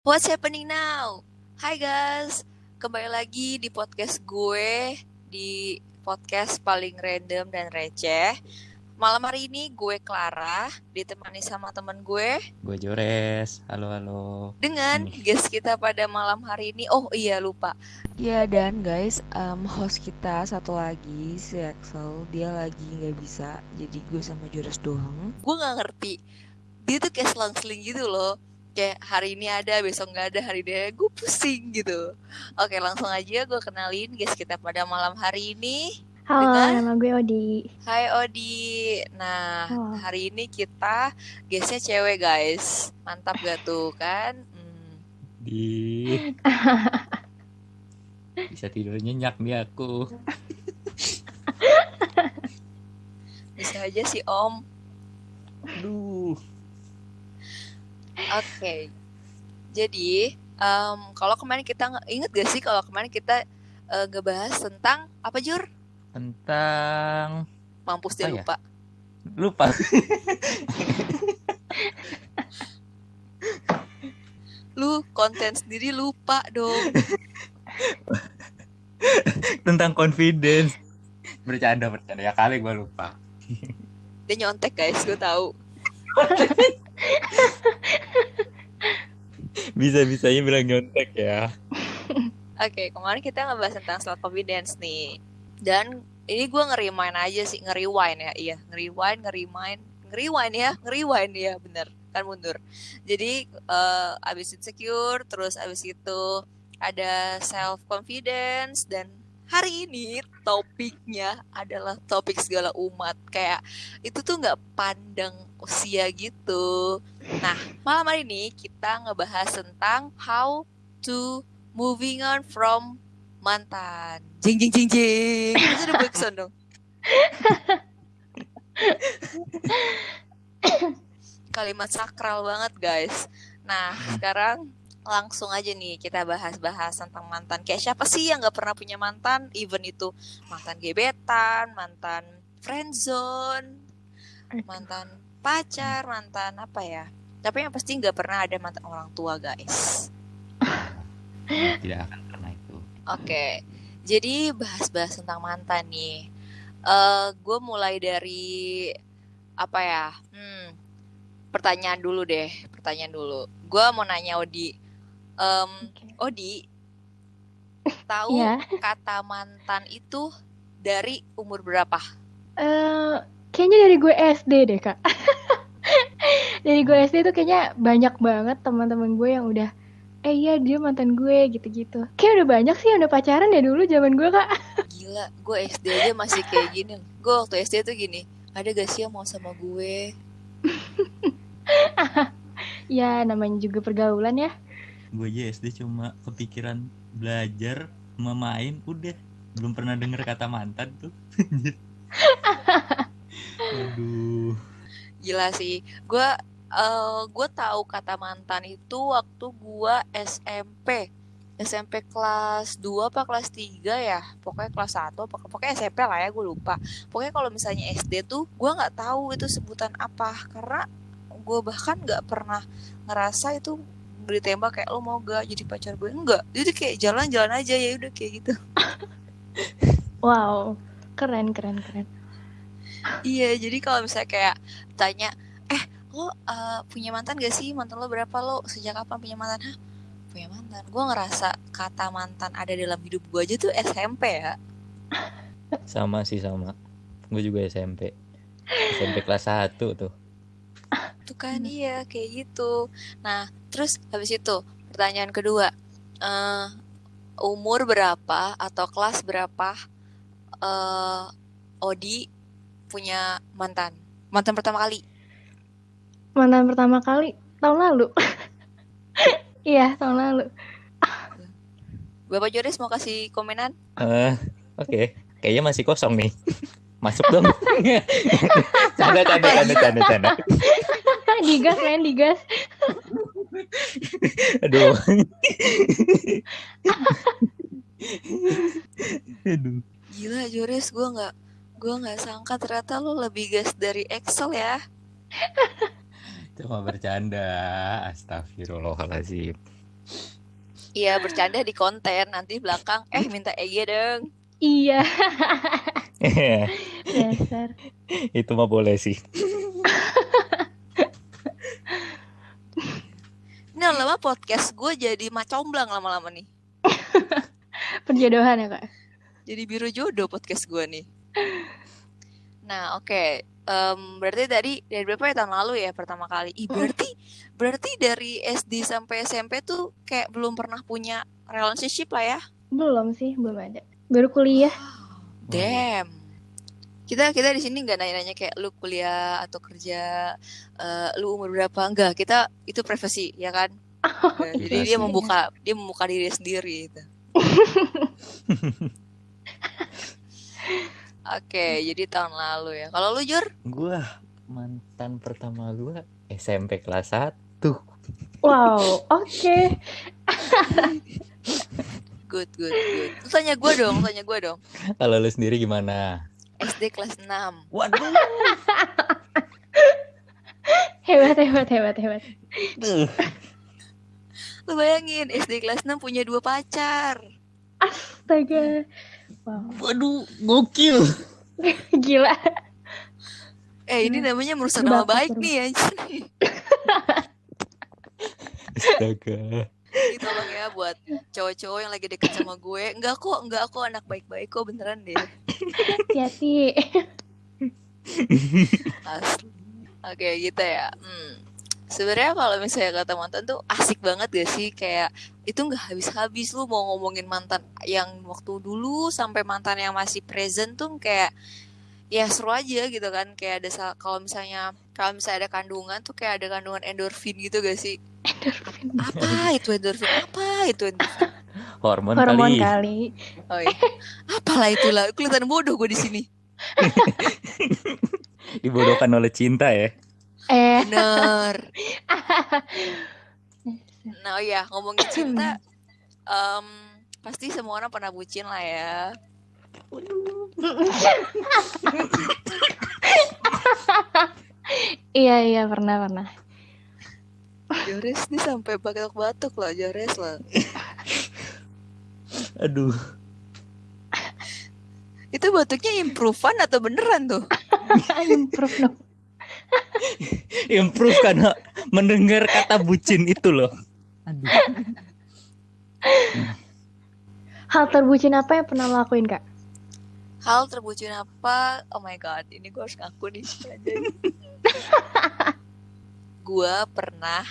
What's happening now? Hai guys, kembali lagi di podcast gue, di podcast paling random dan receh. Malam hari ini gue Clara, ditemani sama temen gue Gue Jores, halo. dengan Nih, guest kita pada malam hari ini. Oh iya lupa, Ya dan guys, host kita satu lagi si Axel dia lagi nggak bisa, jadi gue sama Joris doang. gue nggak ngerti. Dia tuh kayak selang-seling gitu loh. Kayak hari ini ada, besok nggak ada, hari ini ada. Gue pusing gitu. Oke, langsung aja gue kenalin guest kita pada malam hari ini. Halo, Dengan nama gue Odi. Hai Odi. Nah, Halo. hari ini kita guestnya cewek guys. Mantap gak tuh kan? di bisa tidur nyenyak nih aku. Bisa aja sih Om. Aduh, Oke. Jadi, kalau kemarin kita inget gak sih kalau kemarin kita ngebahas tentang apa Jur? tentang Mampus dia apa ya? lupa. Lupa. Lu konten sendiri lupa dong. Tentang confidence. Bercanda ya kali gue lupa. Dia nyontek guys, gue tahu. Bisa-bisanya bilang nyontek ya. Oke, kemarin kita ngebahas tentang self confidence nih. Dan ini gue ngerimain aja sih, ngeriwind ya. Iya, ngeriwind ya, bener. Kan mundur. Jadi abis insecure, terus abis itu ada self confidence, dan hari ini topiknya adalah topik segala umat. Kayak itu tuh nggak pandang usia gitu. Nah, malam hari ini kita ngebahas tentang how to moving on from mantan. Jing jing jing jing. Itu udah backsound dong. Kalimat sakral banget guys. Nah sekarang langsung aja nih kita bahas-bahas tentang mantan. Kayak siapa sih yang gak pernah punya mantan? Even itu mantan gebetan, mantan friendzone, mantan pacar, mantan apa ya. Tapi yang pasti gak pernah ada mantan orang tua guys. Tidak akan pernah itu. Oke, jadi bahas-bahas tentang mantan nih. Gue mulai dari apa ya? Pertanyaan dulu. Gue mau nanya Odi. Odi, tahu kata mantan itu dari umur berapa? Kayaknya dari gue SD deh kak. Dari gue SD tuh kayaknya banyak banget teman-teman gue yang udah iya dia mantan gue gitu-gitu. Kayak udah banyak sih yang udah pacaran ya dulu zaman gue kak. Gila, gue SD aja masih kayak gini. Gue waktu SD tuh gini, ada gak sih yang mau sama gue? Ya namanya juga pergaulan ya. Gue aja SD cuma kepikiran belajar, main, udah. Belum pernah denger kata mantan tuh. Aduh. Gila sih, gue tahu kata mantan itu waktu gue SMP kelas 2 apa kelas 3 ya, pokoknya kelas 1 pokoknya SMP lah ya, gue lupa. Pokoknya kalau misalnya SD tuh gue nggak tahu itu sebutan apa, karena gue bahkan nggak pernah ngerasa itu ditembak kayak lo mau gak jadi pacar gue, enggak, jadi kayak jalan-jalan aja ya udah kayak gitu. Wow, keren. Iya, jadi kalau misalnya kayak tanya, lo punya mantan gak sih? Mantan lo berapa? Lo sejak kapan punya mantan? Hah? Punya mantan? Gue ngerasa kata mantan ada dalam hidup gue aja tuh SMP ya. Sama. Gue juga SMP kelas 1 tuh. Tuh kan iya kayak gitu. Nah, terus habis itu pertanyaan kedua, umur berapa atau kelas berapa Odi punya mantan? Mantan pertama kali? Mantan pertama kali tahun lalu. Iya, tahun lalu. Bapak Joris mau kasih komenan? Oke. Kayaknya masih kosong nih. Masuk dong. Canda. Digas. Aduh. Aduh. Gila Joris, gue nggak sangka ternyata lo lebih gas dari Excel ya. Cuma bercanda. Astagfirullahaladzim. Iya, bercanda di konten, nanti belakang minta EG dong. Iya, dasar. Itu mah boleh sih. Ini lama podcast gue jadi macomblang lama-lama nih. Penjodohan ya Kak? Jadi biru jodoh podcast gue nih. Nah, oke. Berarti dari berapa ya tahun lalu ya pertama kali? Berarti dari SD sampai SMP tuh kayak belum pernah punya relationship lah ya? Belum sih, belum ada. Baru kuliah. Damn. Kita di sini nggak nanya-nanya kayak lu kuliah atau kerja, lu umur berapa? Enggak, kita itu privasi ya kan? Jadi dia Privasi. membuka diri sendiri gitu. Oke, jadi tahun lalu ya. Kalau lu Jur? Gua mantan pertama gua SMP kelas 1. Wow, oke. Good. Lu tanya gue dong. Kalau lu sendiri gimana? SD kelas 6. Waduh. Hebat. Duh. Lu bayangin SD kelas 6 punya 2 pacar. Astaga. Wow, Waduh, gokil. gila. Ini namanya merusak nama Bapak baik seru. nih anjir. Astaga. Ini tolong ya buat cowok-cowok yang lagi deket sama gue. Enggak kok anak baik-baik kok, beneran deh. Hati-hati. Asli. Oke, gitu ya. Sebenarnya kalau misalnya kata mantan tuh asik banget gak sih? Kayak itu nggak habis-habis, lu mau ngomongin mantan yang waktu dulu sampai mantan yang masih present tuh kayak ya seru aja gitu kan. Kayak ada kalau misalnya ada kandungan tuh kayak ada kandungan endorfin gitu gak sih? Apa itu endorfin? Hormon Hormon kali. kali. Oh iya. Apalah itulah. Kelihatan bodoh gue di sini. Dibodohkan oleh cinta ya. Bener. Nah, oh ya, ngomongin cinta, pasti semua orang pernah bucin lah ya. Iya, pernah. Jores nih sampai batuk-batuk loh, Jores loh. Aduh. Itu batuknya improvean atau beneran tuh? Improve dong. Improve karena mendengar kata bucin itu loh. Aduh. Hal terbucin apa yang pernah lo lakuin, Kak? Hal terbucin apa? Oh my god, ini gue harus ngaku nih. Gue pernah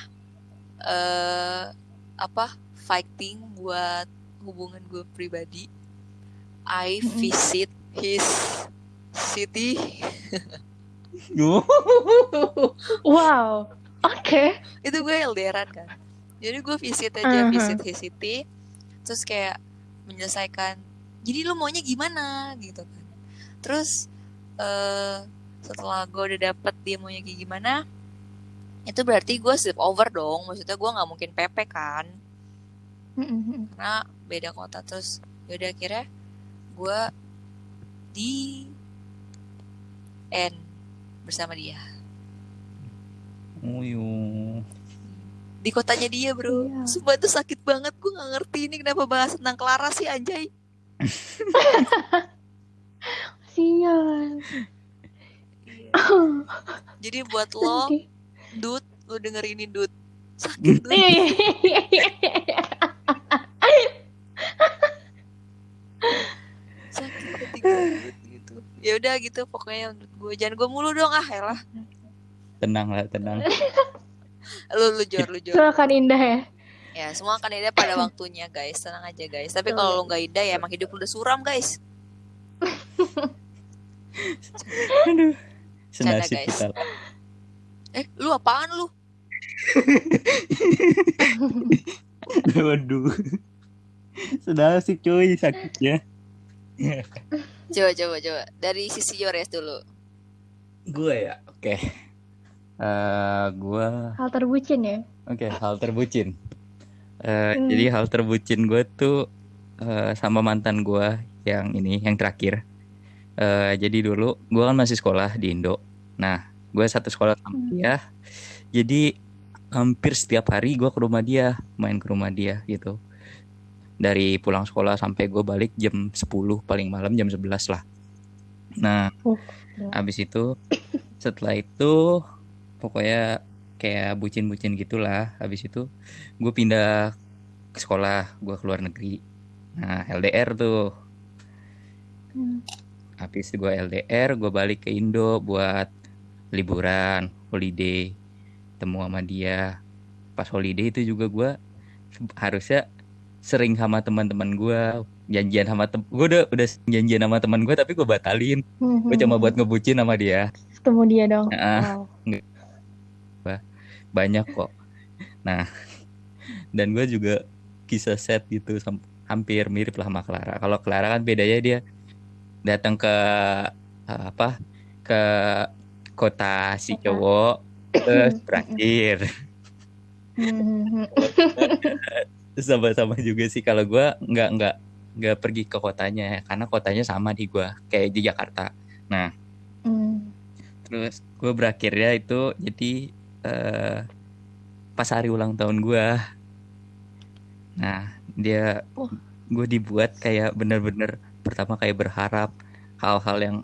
fighting buat hubungan gue pribadi. I visit his city. Wow, oke. Itu gue LDRan kan. Jadi gue visit his city. Terus kayak menyelesaikan. Jadi lu maunya gimana gitu kan. Terus setelah gue udah dapet dia maunya kayak gimana, itu berarti gue sleep over dong. Maksudnya gue gak mungkin PP kan, karena beda kota. Terus yaudah akhirnya gue di end bersama dia di kotanya dia bro. Iya. Sumpah itu sakit banget. Gue gak ngerti ini kenapa bahas tentang Clara sih anjay. Sial. Jadi buat lo Dut, lo denger ini Dut, sakit Dut. Sakit hati gue gitu. Ya udah gitu pokoknya menurut gue. Jangan gue mulu dong elah. Tenang. Lu Jor. Semua akan indah ya. Ya semua akan indah pada waktunya guys. Tenang aja guys. Tapi kalau lo gak indah ya emang hidup lo udah suram guys. Aduh. Canda, Senasib guys. kita. Lu apaan lu? Waduh. Senasib cuy sakitnya. Coba. Dari sisi Jores dulu. Gue ya, oke. Gue. Hal terbucin ya. Oke, hal terbucin. Jadi hal terbucin gue tuh sama mantan gue yang terakhir. Jadi dulu gue kan masih sekolah di Indo. Nah, gue satu sekolah sama dia. Jadi hampir setiap hari gue main ke rumah dia gitu. dari pulang sekolah sampai gue balik jam 10, paling malam jam 11 lah. Nah, abis itu setelah itu pokoknya kayak bucin-bucin gitulah. Habis itu gue pindah ke sekolah, gue keluar negeri. Nah, LDR tuh. Habis gue LDR, gue balik ke Indo buat liburan, holiday, temu sama dia. Pas holiday itu juga gue harusnya sering sama teman-teman gue, janjian sama gue udah janjian sama teman gue, tapi gue batalin. Gue cuma buat ngebucin sama dia. Ketemu dia dong. Nah, banyak kok. Nah, dan gue juga kisah set gitu, hampir mirip lah sama Clara. Kalau Clara kan bedanya dia datang ke ke kota si cowok, terus berakhir. Sama-sama juga sih. Kalau gue nggak pergi ke kotanya, karena kotanya sama di gue, kayak di Jakarta. Nah, terus gue berakhirnya itu jadi pas hari ulang tahun gue. Nah, gue dibuat kayak bener-bener pertama kayak berharap hal-hal yang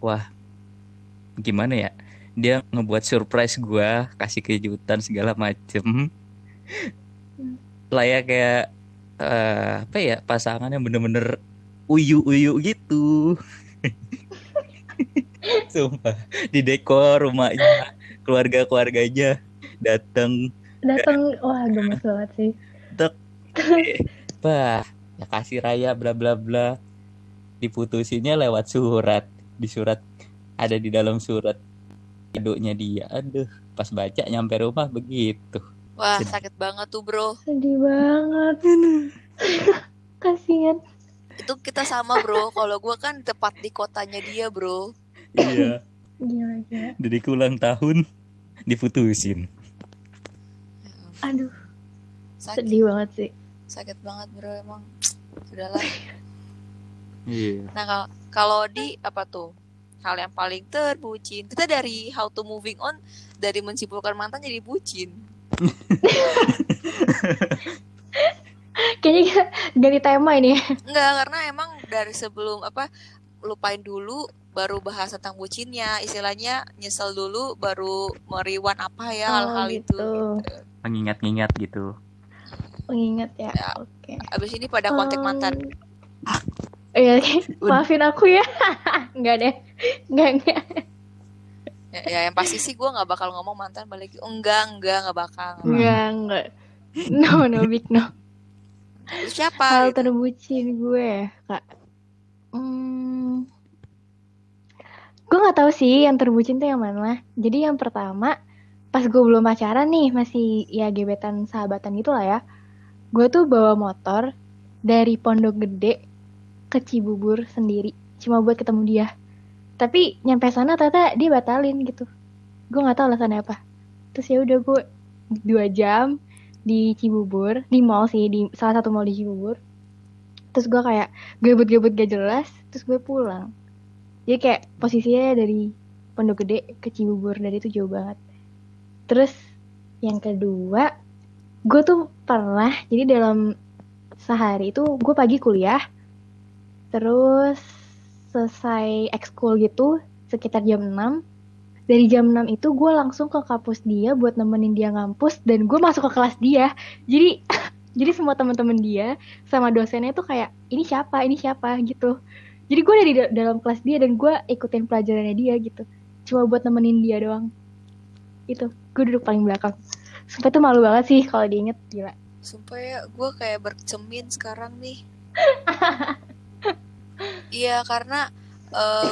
wah gimana ya, dia ngebuat surprise gue, kasih kejutan segala macem lah ya, kayak apa ya, pasangan yang bener-bener uyu gitu. Sumpah, di dekor rumahnya, keluarganya datang, wah gemes banget sih. bah ya kasih raya bla bla bla, diputusinnya lewat surat, ada di dalam surat kadonya dia. Aduh, pas baca nyampe rumah begitu. Wah, sakit banget tuh bro. Sedih banget. Kasian. Itu kita sama bro. Kalau gue kan tepat di kotanya dia bro. Iya. Gila. Jadi ulang tahun diputusin. Aduh. Sakit. Sedih banget sih. Sakit banget bro emang. Sudahlah. Iya. Nah kalau di apa tuh hal yang paling terbucin, kita dari how to moving on, dari mensimpulkan mantan jadi bucin. Kayaknya kita ganti tema ini. Enggak, karena emang dari sebelum lupain dulu baru bahas tentang bucinnya, istilahnya nyesel dulu baru meriwan hal-hal gitu. itu gitu. Mengingat-ingat gitu. Mengingat ya. Oke. Abis ini pada kontak mantan. Iya, maafin aku ya. Enggak deh. Enggak. Ya yang pasti sih gue nggak bakal ngomong mantan balik. Enggak bakal. Enggak. No big no. Lu siapa? Hal gitu. terbucin gue, Kak. Gue nggak tahu sih yang terbucin tuh yang mana. Jadi yang pertama, pas gue belum pacaran nih, masih ya gebetan sahabatan gitu lah ya. Gue tuh bawa motor dari Pondok Gede ke Cibubur sendiri, cuma buat ketemu dia. Tapi nyampe sana ternyata dia batalin gitu. Gue nggak tahu alasannya apa. Terus ya udah gue 2 jam di Cibubur, di mall sih, di salah satu mall di Cibubur. Terus gue kayak gabut-gabut gak jelas, terus gue pulang. Jadi kayak posisinya dari Pondok Gede ke Cibubur, dari itu jauh banget. Terus yang kedua, gue tuh pernah, jadi dalam sehari itu gue pagi kuliah, terus selesai ekskul gitu sekitar jam 6. Dari jam 6 itu gue langsung ke kampus dia buat nemenin dia ngampus, dan gue masuk ke kelas dia. Jadi semua teman-teman dia sama dosennya tuh kayak ini siapa gitu. Jadi gue ada di dalam kelas dia dan gue ikutin pelajarannya dia gitu. Cuma buat nemenin dia doang. Itu, gue duduk paling belakang. Sumpah tuh malu banget sih kalau diinget, gila. Sumpah ya, gue kayak bercermin sekarang nih. Iya, karena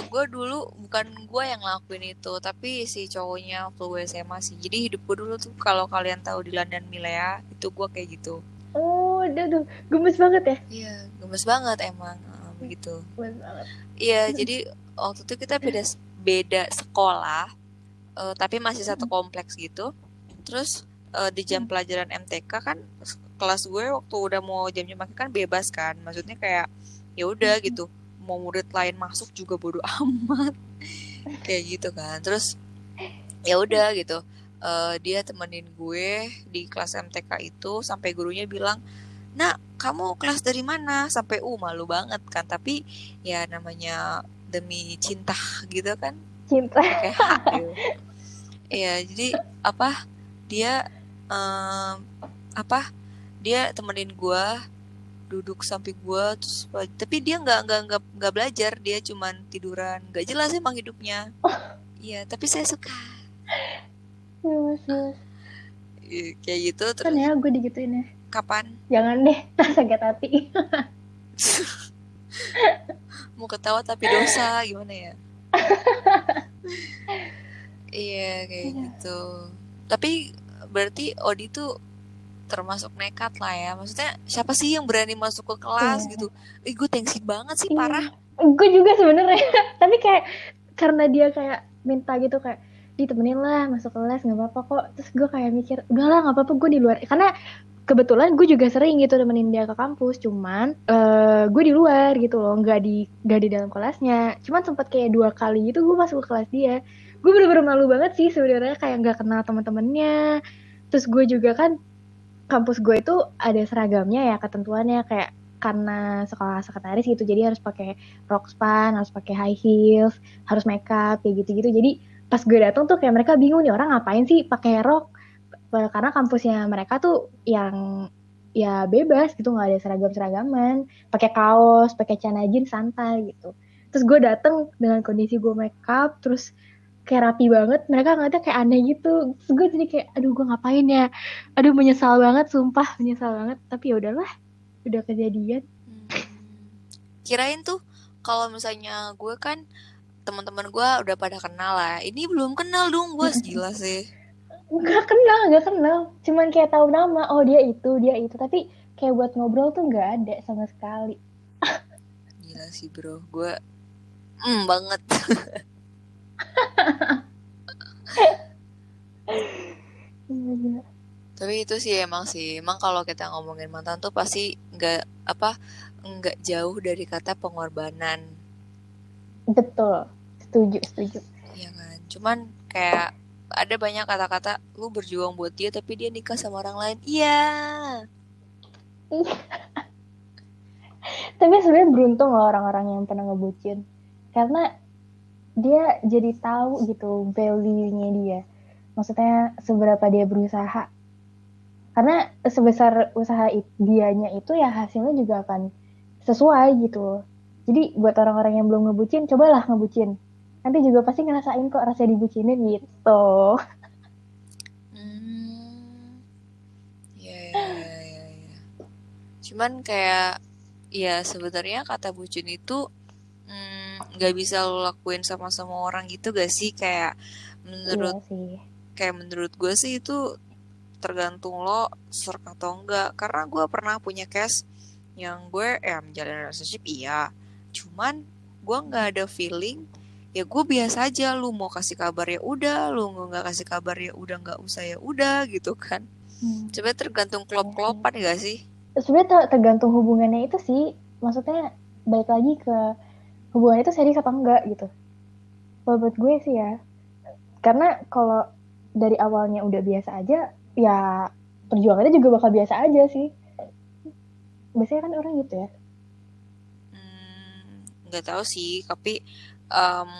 gue dulu bukan gue yang ngelakuin itu, tapi si cowoknya waktu gue SMA sih. Jadi hidup gue dulu tuh, kalau kalian tahu di London Milea, itu gue kayak gitu. Oh, aduh, gemes banget ya? Iya, gemes banget emang, begitu. Gemes banget. Iya, jadi waktu itu kita beda sekolah, tapi masih satu kompleks gitu. Terus di jam pelajaran MTK kan, kelas gue waktu udah mau jam-jam makan kan bebas kan, maksudnya kayak ya udah gitu, mau murid lain masuk juga bodo amat kayak gitu kan. Terus ya udah gitu, dia temenin gue di kelas MTK itu sampai gurunya bilang "Nak, kamu kelas dari mana?" Sampai malu banget kan, tapi ya namanya demi cinta gitu kan, Cinta. pakai hak gitu. Iya, jadi apa, dia, mmm, apa, dia temenin gua, duduk samping gua, terus tapi dia nggak belajar, dia cuman tiduran, nggak jelas emang hidupnya. Iya, tapi saya suka. Gemes, gemes. Kayak gitu, Kan terus ya gue digituin ya. kapan? Jangan deh, tak sakit hati. Mau ketawa tapi dosa, gimana ya? Iya, kayak Aduh. gitu. Tapi berarti Odi tuh termasuk nekat lah ya. Maksudnya siapa sih yang berani masuk ke kelas Iya, gitu? Ih, gue tensin banget sih, iya. parah. Gue juga sebenarnya. Tapi kayak karena dia kayak minta gitu kayak ditemenin lah masuk kelas nggak apa-apa kok. Terus gue kayak mikir udahlah nggak apa-apa gue di luar. Karena kebetulan gue juga sering gitu temenin dia ke kampus. Cuman gue di luar gitu loh, nggak di dalam kelasnya. Cuman sempat kayak 2 kali gitu gue masuk ke kelas dia. Gue bener-bener malu banget sih sebenarnya kayak nggak kenal teman-temannya. Terus gue juga kan kampus gue itu ada seragamnya ya ketentuannya kayak karena sekolah sekretaris gitu jadi harus pakai rok span harus pakai high heels harus makeup kayak gitu-gitu jadi pas gue datang tuh kayak mereka bingung nih orang ngapain sih pakai rok karena kampusnya mereka tuh yang ya bebas gitu nggak ada seragaman pakai kaos pakai celana jeans santai gitu terus gue datang dengan kondisi gue makeup terus kayak rapi banget mereka ngeliatnya kayak aneh gitu terus gue jadi kayak aduh gue ngapain ya aduh menyesal banget sumpah menyesal banget tapi ya udahlah udah kejadian. Hmm, kirain tuh kalau misalnya gue kan teman-teman gue udah pada kenal lah. Ini belum kenal dong gue, gila sih. Nggak kenal cuman kayak tahu nama oh dia itu tapi kayak buat ngobrol tuh nggak ada sama sekali. Gila sih bro, gue banget. Gila. Tapi itu sih emang kalau kita ngomongin mantan tuh pasti nggak jauh dari kata pengorbanan, Betul, setuju. ya kan? Cuman kayak ada banyak kata-kata lu berjuang buat dia tapi dia nikah sama orang lain. Iya. Ih, tapi sebenarnya beruntung loh orang-orang yang pernah ngebucin karena dia jadi tahu gitu value-nya dia maksudnya seberapa dia berusaha karena sebesar usaha dianya itu ya hasilnya juga akan sesuai gitu jadi buat orang-orang yang belum ngebucin cobalah ngebucin nanti juga pasti ngerasain kok rasa dibucinin gitu. Hmm, ya. Cuman kayak ya sebenarnya kata bucin itu nggak bisa lo lakuin sama semua orang gitu gak sih? Iya Menurut sih. kayak menurut gue sih itu tergantung lo serk atau enggak. Karena gue pernah punya case yang gue menjalin relationship iya, cuman gue nggak ada feeling. Ya gue biasa aja, lu mau kasih kabar ya udah, lu nggak kasih kabar ya udah, nggak usah ya udah gitu kan. Coba tergantung Iya sih klop-klopan gak sih? sebenarnya tergantung hubungannya itu sih maksudnya balik lagi ke hubungan itu serius apa enggak gitu kalau buat gue sih ya karena kalau dari awalnya udah biasa aja ya perjuangannya juga bakal biasa aja sih biasanya kan orang gitu ya. Nggak tahu sih, tapi um,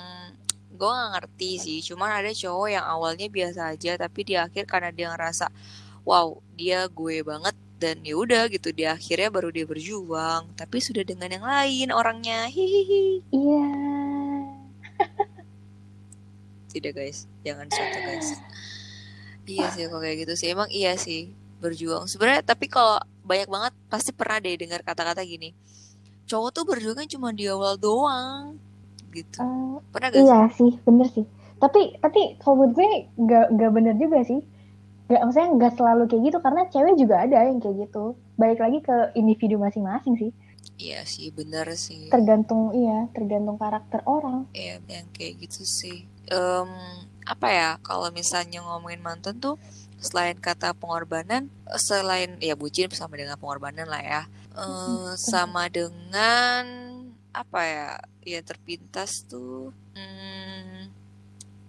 gue nggak ngerti sih. Cuman ada cowok yang awalnya biasa aja, tapi di akhir karena dia ngerasa, wow, dia gue banget, dan ya udah gitu, di akhirnya baru dia berjuang, tapi sudah dengan yang lain orangnya. Hihihi. Iya. Tidak guys, jangan contoh guys. Iya sih kalau kayak gitu sih, emang iya sih berjuang. Sebenarnya tapi kalau banyak banget pasti pernah deh dengar kata-kata gini. Cowok tuh berjuangnya cuma di awal doang gitu. Eh, Pernah gak iya sih? sih bener sih tapi kalau menurut gue nggak bener juga sih nggak maksudnya nggak selalu kayak gitu karena cewek juga ada yang kayak gitu balik lagi ke individu masing-masing sih Iya sih, bener sih. tergantung karakter orang. Ya, yang kayak gitu sih. Em, apa ya, kalau misalnya ngomongin mantan tuh, selain kata pengorbanan, selain ya bucin sama dengan pengorbanan lah ya. Bener. Sama dengan apa ya, ya terpintas tuh,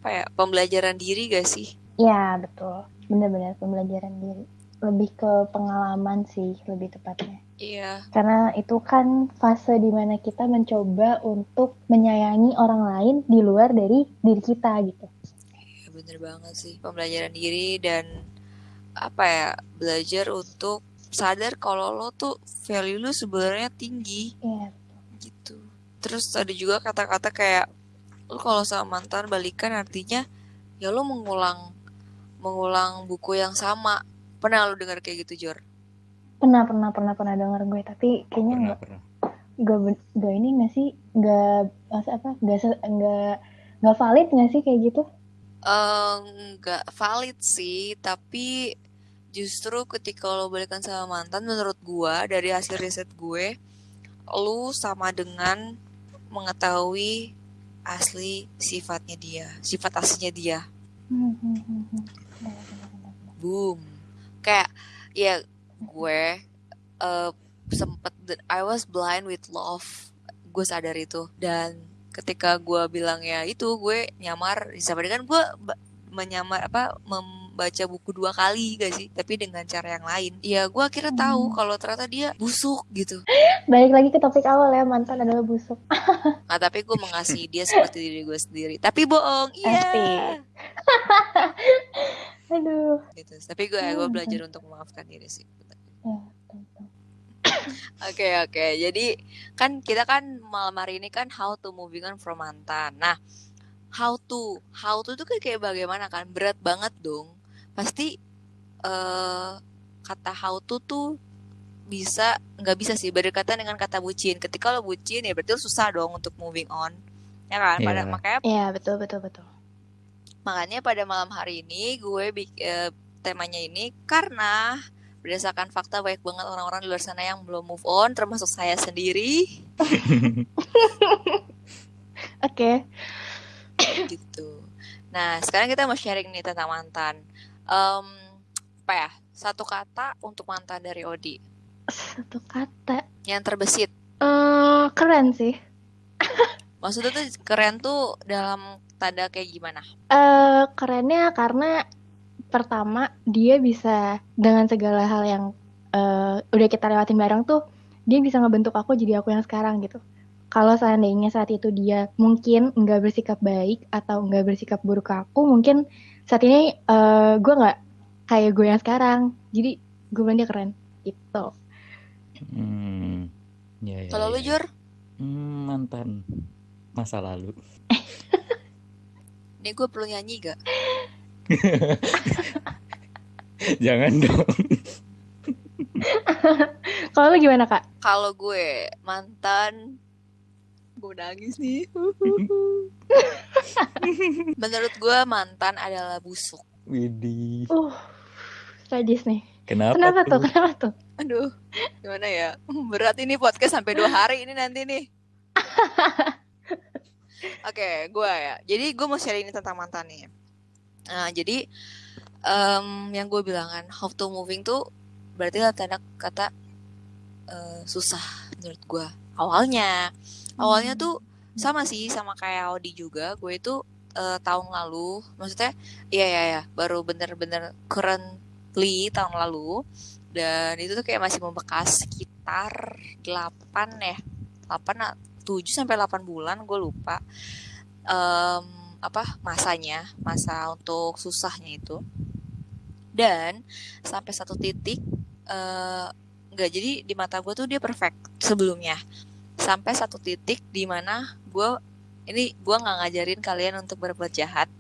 apa ya, pembelajaran diri gak sih? Ya betul bener-bener pembelajaran diri. lebih ke pengalaman sih lebih tepatnya. Iya, Karena itu kan fase dimana kita mencoba untuk menyayangi orang lain di luar dari diri kita gitu. ya bener banget sih. Pembelajaran diri dan apa ya, belajar untuk sadar kalau lo tuh value lu sebenarnya tinggi Iya. gitu. Terus ada juga kata-kata kayak lu kalau sama mantan balikan artinya ya lu mengulang mengulang buku yang sama. Pernah lu dengar kayak gitu, Jor? Pernah dengar gue, tapi kayaknya Pernah. nggak ini nggak sih, nggak valid nggak sih kayak gitu? Nggak valid sih, tapi justru ketika lo balikan sama mantan, menurut gua dari hasil riset gue, lu sama dengan mengetahui asli sifatnya dia, sifat aslinya dia. Boom. Kayak ya gue sempet I was blind with love. Gue sadar itu. Dan ketika gue bilang ya itu gue nyamar, sama dengan gue menyamar membaca buku 2 kali gak sih, tapi dengan cara yang lain. Ya gue akhirnya tahu kalau ternyata dia busuk gitu. Balik lagi ke topik awal ya, mantan adalah busuk. Nah, tapi gue mengasihi dia seperti diri gue sendiri. Tapi bohong, iya. Asik. Aduh. Gitu. Tapi gue belajar untuk memaafkan diri sih. Ya, Oke. Jadi kan kita kan malam hari ini kan how to moving on from mantan. Nah, how to itu kan kayak bagaimana kan? Berat banget dong. Pasti kata how to tuh nggak bisa sih berdekatan dengan kata bucin. Ketika lo bucin ya berarti lo susah dong untuk moving on. Ya kan? Iya. ya betul. Makanya pada malam hari ini gue temanya ini karena berdasarkan fakta banyak banget orang-orang di luar sana yang belum move on, termasuk saya sendiri. Oke. Gitu. Nah, sekarang kita mau sharing nih tentang mantan. Apa ya? Satu kata untuk mantan dari Odi. Satu kata. Yang terbesit. Keren sih. Maksudnya tuh keren tuh dalam tanda kayak gimana? Kerennya karena pertama dia bisa dengan segala hal yang udah kita lewatin bareng tuh, dia bisa ngebentuk aku jadi aku yang sekarang gitu. Kalau seandainya saat itu dia mungkin nggak bersikap baik atau nggak bersikap buruk ke aku, mungkin saat ini gue nggak kayak gue yang sekarang. Jadi gue bilang dia keren gitu. Ya. Kalau lu, Jor? Mantan masa lalu. Ini gue perlu nyanyi gak? Jangan dong. Kalau lu gimana, Kak? Kalau gue mantan, gue nangis nih. Menurut gue mantan adalah busuk. Widih. Sadis nih. Kenapa tuh? Aduh, gimana ya? Berat ini podcast sampai 2 hari ini nanti nih. Oke, gue ya. Jadi gue mau share ini tentang mantan nih. Nah, jadi yang gue bilang kan, how to moving tuh berarti lah tanda kata susah menurut gue. Awalnya tuh sama sih, sama kayak Audi juga. Gue itu tahun lalu, maksudnya iya, baru bener-bener currently tahun lalu. Dan itu tuh kayak masih membekas sekitar 7 sampai 8 bulan, gue lupa. Masa untuk susahnya itu. Dan sampai satu titik enggak, jadi di mata gue tuh dia perfect sebelumnya. Sampai satu titik di mana gue nggak ngajarin kalian untuk berbuat jahat.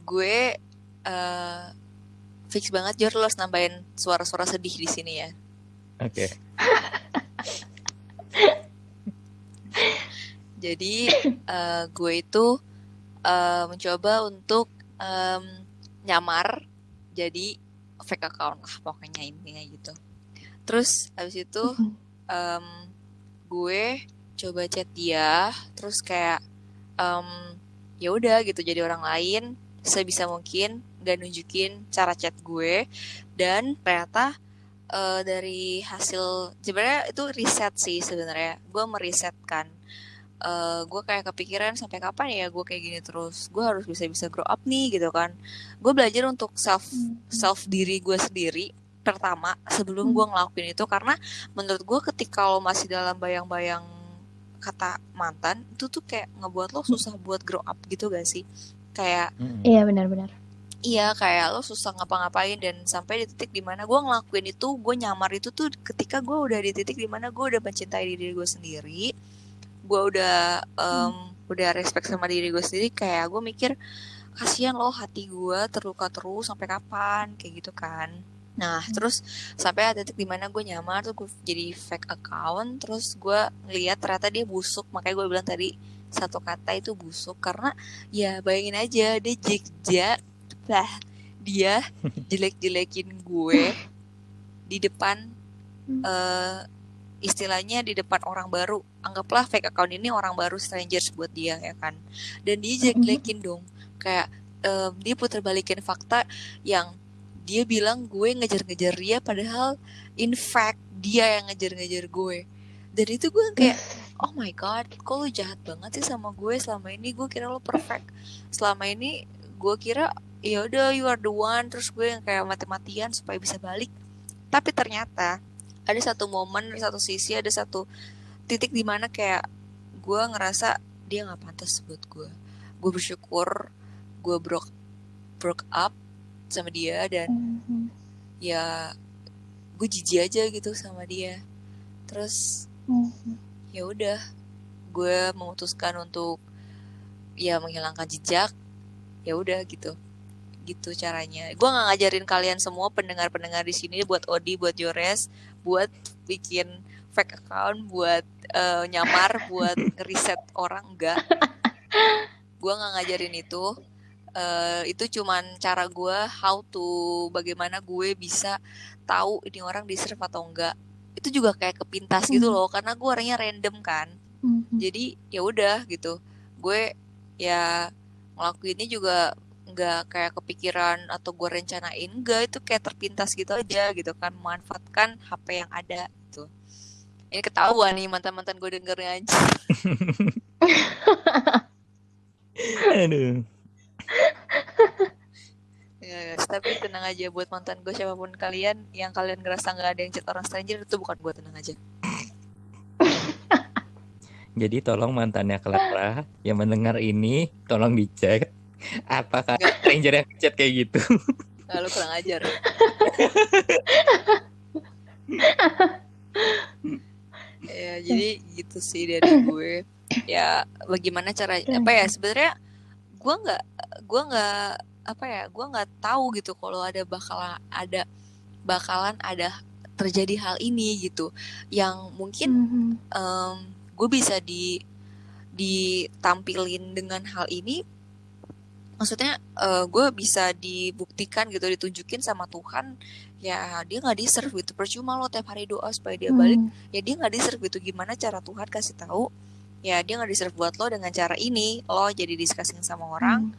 Gue fix banget, Jor, lo harus nambahin suara-suara sedih di sini ya. Oke. Jadi gue itu mencoba untuk nyamar jadi fake account lah pokoknya intinya gitu. Terus habis itu gue coba chat dia, terus kayak ya udah gitu jadi orang lain sebisa mungkin, gak nunjukin cara chat gue. Dan ternyata dari hasil sebenarnya itu riset sih, sebenarnya gue merisetkan gue kayak kepikiran sampai kapan ya gue kayak gini terus, gue harus bisa grow up nih gitu kan. Gue belajar untuk self diri gue sendiri pertama sebelum gue ngelakuin itu, karena menurut gue ketika lo masih dalam bayang-bayang kata mantan itu tuh kayak ngebuat lo susah buat grow up gitu gak sih, kayak Iya benar-benar. iya kayak lo susah ngapa-ngapain, dan sampai di titik dimana gue ngelakuin itu, gue nyamar itu tuh ketika gue udah di titik dimana gue udah mencintai diri gue sendiri, gue udah respect sama diri gue sendiri, kayak gue mikir kasihan loh hati gue terluka terus sampai kapan kayak gitu kan. Nah terus sampai ada titik dimana gue nyamar tuh, gue jadi fake account, terus gue ngeliat ternyata dia busuk, makanya gue bilang tadi satu kata itu busuk, karena ya bayangin aja dia jelek-jelekin gue di depan istilahnya di depan orang baru, anggaplah fake account ini orang baru, strangers buat dia ya kan, dan dia jelek-jelekin dong, kayak dia putar balikin fakta yang dia bilang gue ngejar-ngejar dia, padahal in fact dia yang ngejar-ngejar gue. Dan itu gue kayak oh my god, kok lo jahat banget sih sama gue, selama ini gue kira lo perfect, selama ini gue kira ya udah you are the one, terus gue yang kayak mati-matian supaya bisa balik. Tapi ternyata ada satu momen, ada satu sisi, ada satu titik di mana kayak gue ngerasa dia nggak pantas buat gue. Gue bersyukur gue broke up sama dia, dan ya gue jijik aja gitu sama dia. Terus ya udah gue memutuskan untuk ya menghilangkan jejak, ya udah gitu caranya. Gue nggak ngajarin kalian semua pendengar-pendengar di sini, buat Odi, buat Jores, buat bikin fake account, buat nyamar, buat riset orang, enggak. Gue nggak ngajarin itu. Itu cuman cara gue bagaimana gue bisa tahu ini orang deserve atau enggak. Itu juga kayak kepintas gitu loh, karena gue orangnya random kan. Jadi ya udah gitu, gue ya ngelakuinnya juga nggak kayak kepikiran atau gue rencanain, enggak, itu kayak terpintas gitu aja gitu kan, memanfaatkan HP yang ada gitu. Ini ketahuan nih mantan-mantan gue dengernya aja. Aduh. Ya, guys, tapi tenang aja buat mantan gue siapapun kalian, yang kalian ngerasa nggak ada yang chat orang stranger, itu bukan gue, tenang aja. Jadi tolong mantannya Clara yang mendengar ini, tolong dicek apakah stranger yang chat kayak gitu. Nah, lu kurang ajar. Ya jadi gitu sih dari gue. Ya bagaimana cara apa ya, sebenarnya gue nggak tahu gitu kalau bakalan ada terjadi hal ini gitu, yang mungkin gue bisa ditampilin dengan hal ini, maksudnya gue bisa dibuktikan gitu, ditunjukin sama Tuhan ya dia nggak deserve gitu. Percuma lo tiap hari doa supaya dia balik, ya dia nggak deserve gitu. Gimana cara Tuhan kasih tahu ya dia nggak deserve buat lo dengan cara ini, lo jadi discussing sama orang,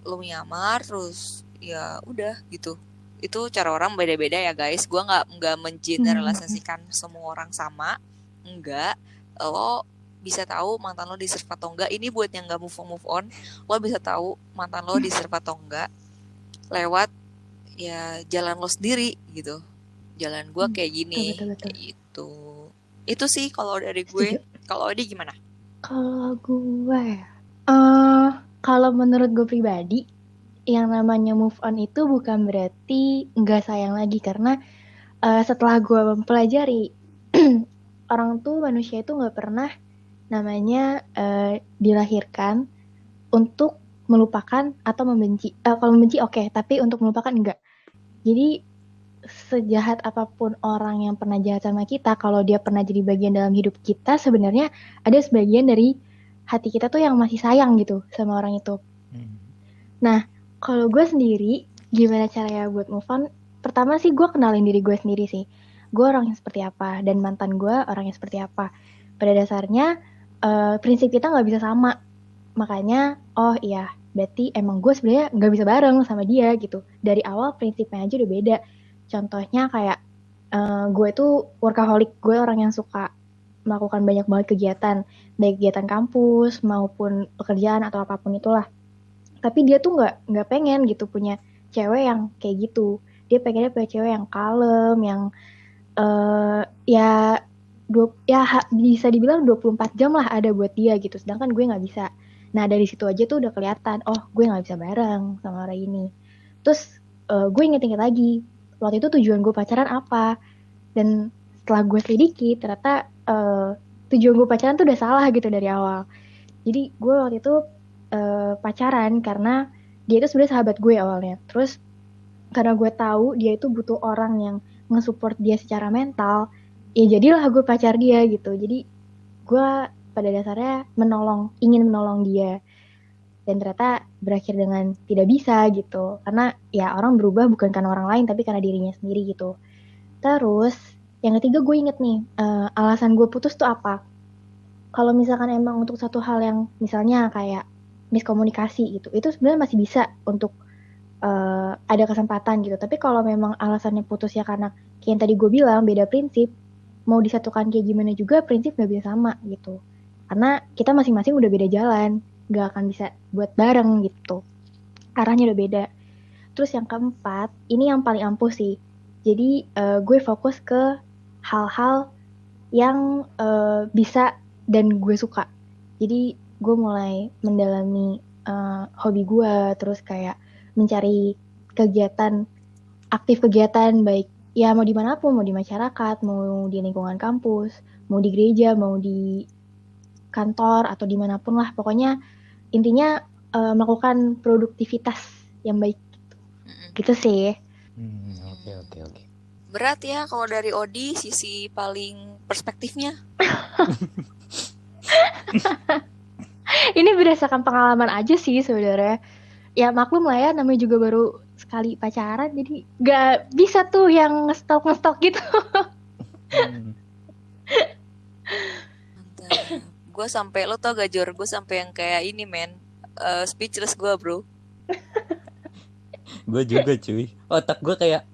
lo nyamar, terus ya udah gitu. Itu cara orang beda-beda ya guys, gue nggak mengeneralisasikan semua orang sama, enggak. Lo bisa tahu mantan lo deserve atau enggak, ini buat yang nggak move on, lo bisa tahu mantan lo deserve atau enggak lewat ya jalan lo sendiri gitu. Jalan gue kayak gini, betul. Kayak itu sih kalau dari gue. Kalau Odi gimana? Kalau gue kalau menurut gue pribadi, yang namanya move on itu bukan berarti nggak sayang lagi, karena setelah gue mempelajari orang tuh, manusia itu nggak pernah namanya dilahirkan untuk melupakan atau membenci. Kalau membenci oke, tapi untuk melupakan enggak. Jadi sejahat apapun orang yang pernah jahat sama kita, kalau dia pernah jadi bagian dalam hidup kita, sebenarnya ada sebagian dari hati kita tuh yang masih sayang gitu sama orang itu. Nah, kalau gue sendiri, gimana caranya buat move on? Pertama sih gue kenalin diri gue sendiri sih. Gue orangnya seperti apa, dan mantan gue orangnya seperti apa. Pada dasarnya, prinsip kita nggak bisa sama. Makanya, oh iya, berarti emang gue sebenarnya nggak bisa bareng sama dia gitu. Dari awal prinsipnya aja udah beda. Contohnya kayak gue tuh workaholic, gue orang yang suka melakukan banyak banget kegiatan, baik kegiatan kampus maupun pekerjaan atau apapun itulah. Tapi dia tuh nggak pengen gitu punya cewek yang kayak gitu. Dia pengennya punya cewek yang kalem, yang ya bisa dibilang 24 jam lah ada buat dia gitu. Sedangkan gue nggak bisa. Nah dari situ aja tuh udah kelihatan, oh gue nggak bisa bareng sama orang ini. Terus gue inget-inget lagi, waktu itu tujuan gue pacaran apa. Dan setelah gue selidiki, ternyata tujuan gue pacaran tuh udah salah gitu dari awal. Jadi gue waktu itu pacaran karena dia itu sebenarnya sahabat gue awalnya. Terus karena gue tahu dia itu butuh orang yang nge-support dia secara mental, ya jadilah gue pacar dia gitu. Jadi gue pada dasarnya ingin menolong dia, dan ternyata berakhir dengan tidak bisa gitu, karena ya orang berubah bukan karena orang lain tapi karena dirinya sendiri gitu. Terus yang ketiga gue inget nih, alasan gue putus tuh apa. Kalau misalkan emang untuk satu hal yang misalnya kayak miskomunikasi gitu, itu sebenarnya masih bisa untuk ada kesempatan gitu. Tapi kalau memang alasannya putus ya karena kayak yang tadi gue bilang beda prinsip, mau disatukan kayak gimana juga prinsip gak bisa sama gitu. Karena kita masing-masing udah beda jalan, gak akan bisa buat bareng gitu. Arahnya udah beda. Terus yang keempat, ini yang paling ampuh sih. Jadi gue fokus ke hal-hal yang bisa dan gue suka. Jadi gue mulai mendalami hobi gue, terus kayak mencari aktif kegiatan baik ya mau dimanapun, mau di masyarakat, mau di lingkungan kampus, mau di gereja, mau di kantor atau dimanapun lah. Pokoknya intinya melakukan produktivitas yang baik gitu sih. Oke. Berat ya kalau dari Odi sisi paling perspektifnya. Ini berdasarkan pengalaman aja sih sebenarnya. Ya maklum lah ya, namanya juga baru sekali pacaran, jadi gak bisa tuh yang ngestok gitu. Mantap. Gue sampai lo tau gak Jor, gue sampai yang kayak ini men, speechless gue bro. Gue juga cuy. Otak gue kayak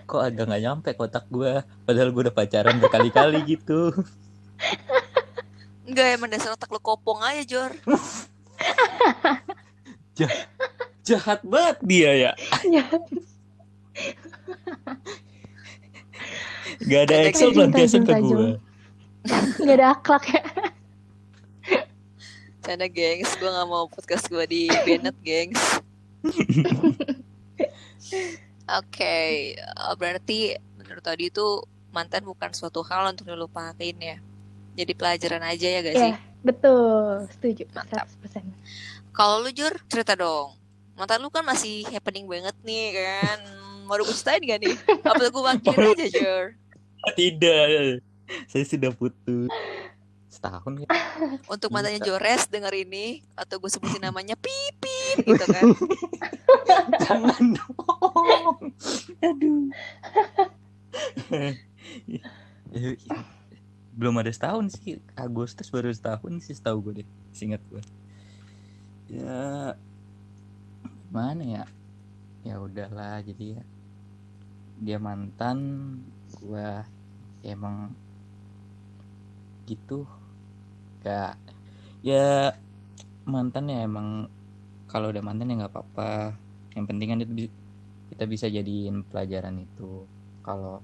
kok agak nggak nyampe ke otak gue. Padahal gue udah pacaran berkali-kali gitu. Enggak, emang dasar otak lo kopong aja Jor. Jahat banget dia ya. Gak ada Excel pelampiasan ke gue. Gak ada akhlak ya. Canda gengs, gue gak mau podcast gue di banned gengs. Oke, berarti menurut tadi itu mantan bukan suatu hal untuk dilupain ya. Jadi pelajaran aja ya gak sih? Betul, setuju. Mantap. 100%. Kalau lu Jur, cerita dong. Mantan lu kan masih happening banget nih kan. Mau gue ceritain gak nih? Apa gue wakilin aja Jur? Tidak, saya sudah putus setahun ya. Untuk mantannya Jores denger ini, atau gue sebutin namanya Pipip gitu kan. Jangan dong. Aduh. Belum ada setahun sih. Agustus baru setahun sih setahu gue deh. Seingat gue. Ya mana ya? Ya udahlah, jadi ya dia mantan gue emang gitu. Gak ya, mantan ya emang kalau udah mantan ya nggak apa-apa. Yang penting kan itu kita bisa jadiin pelajaran itu kalau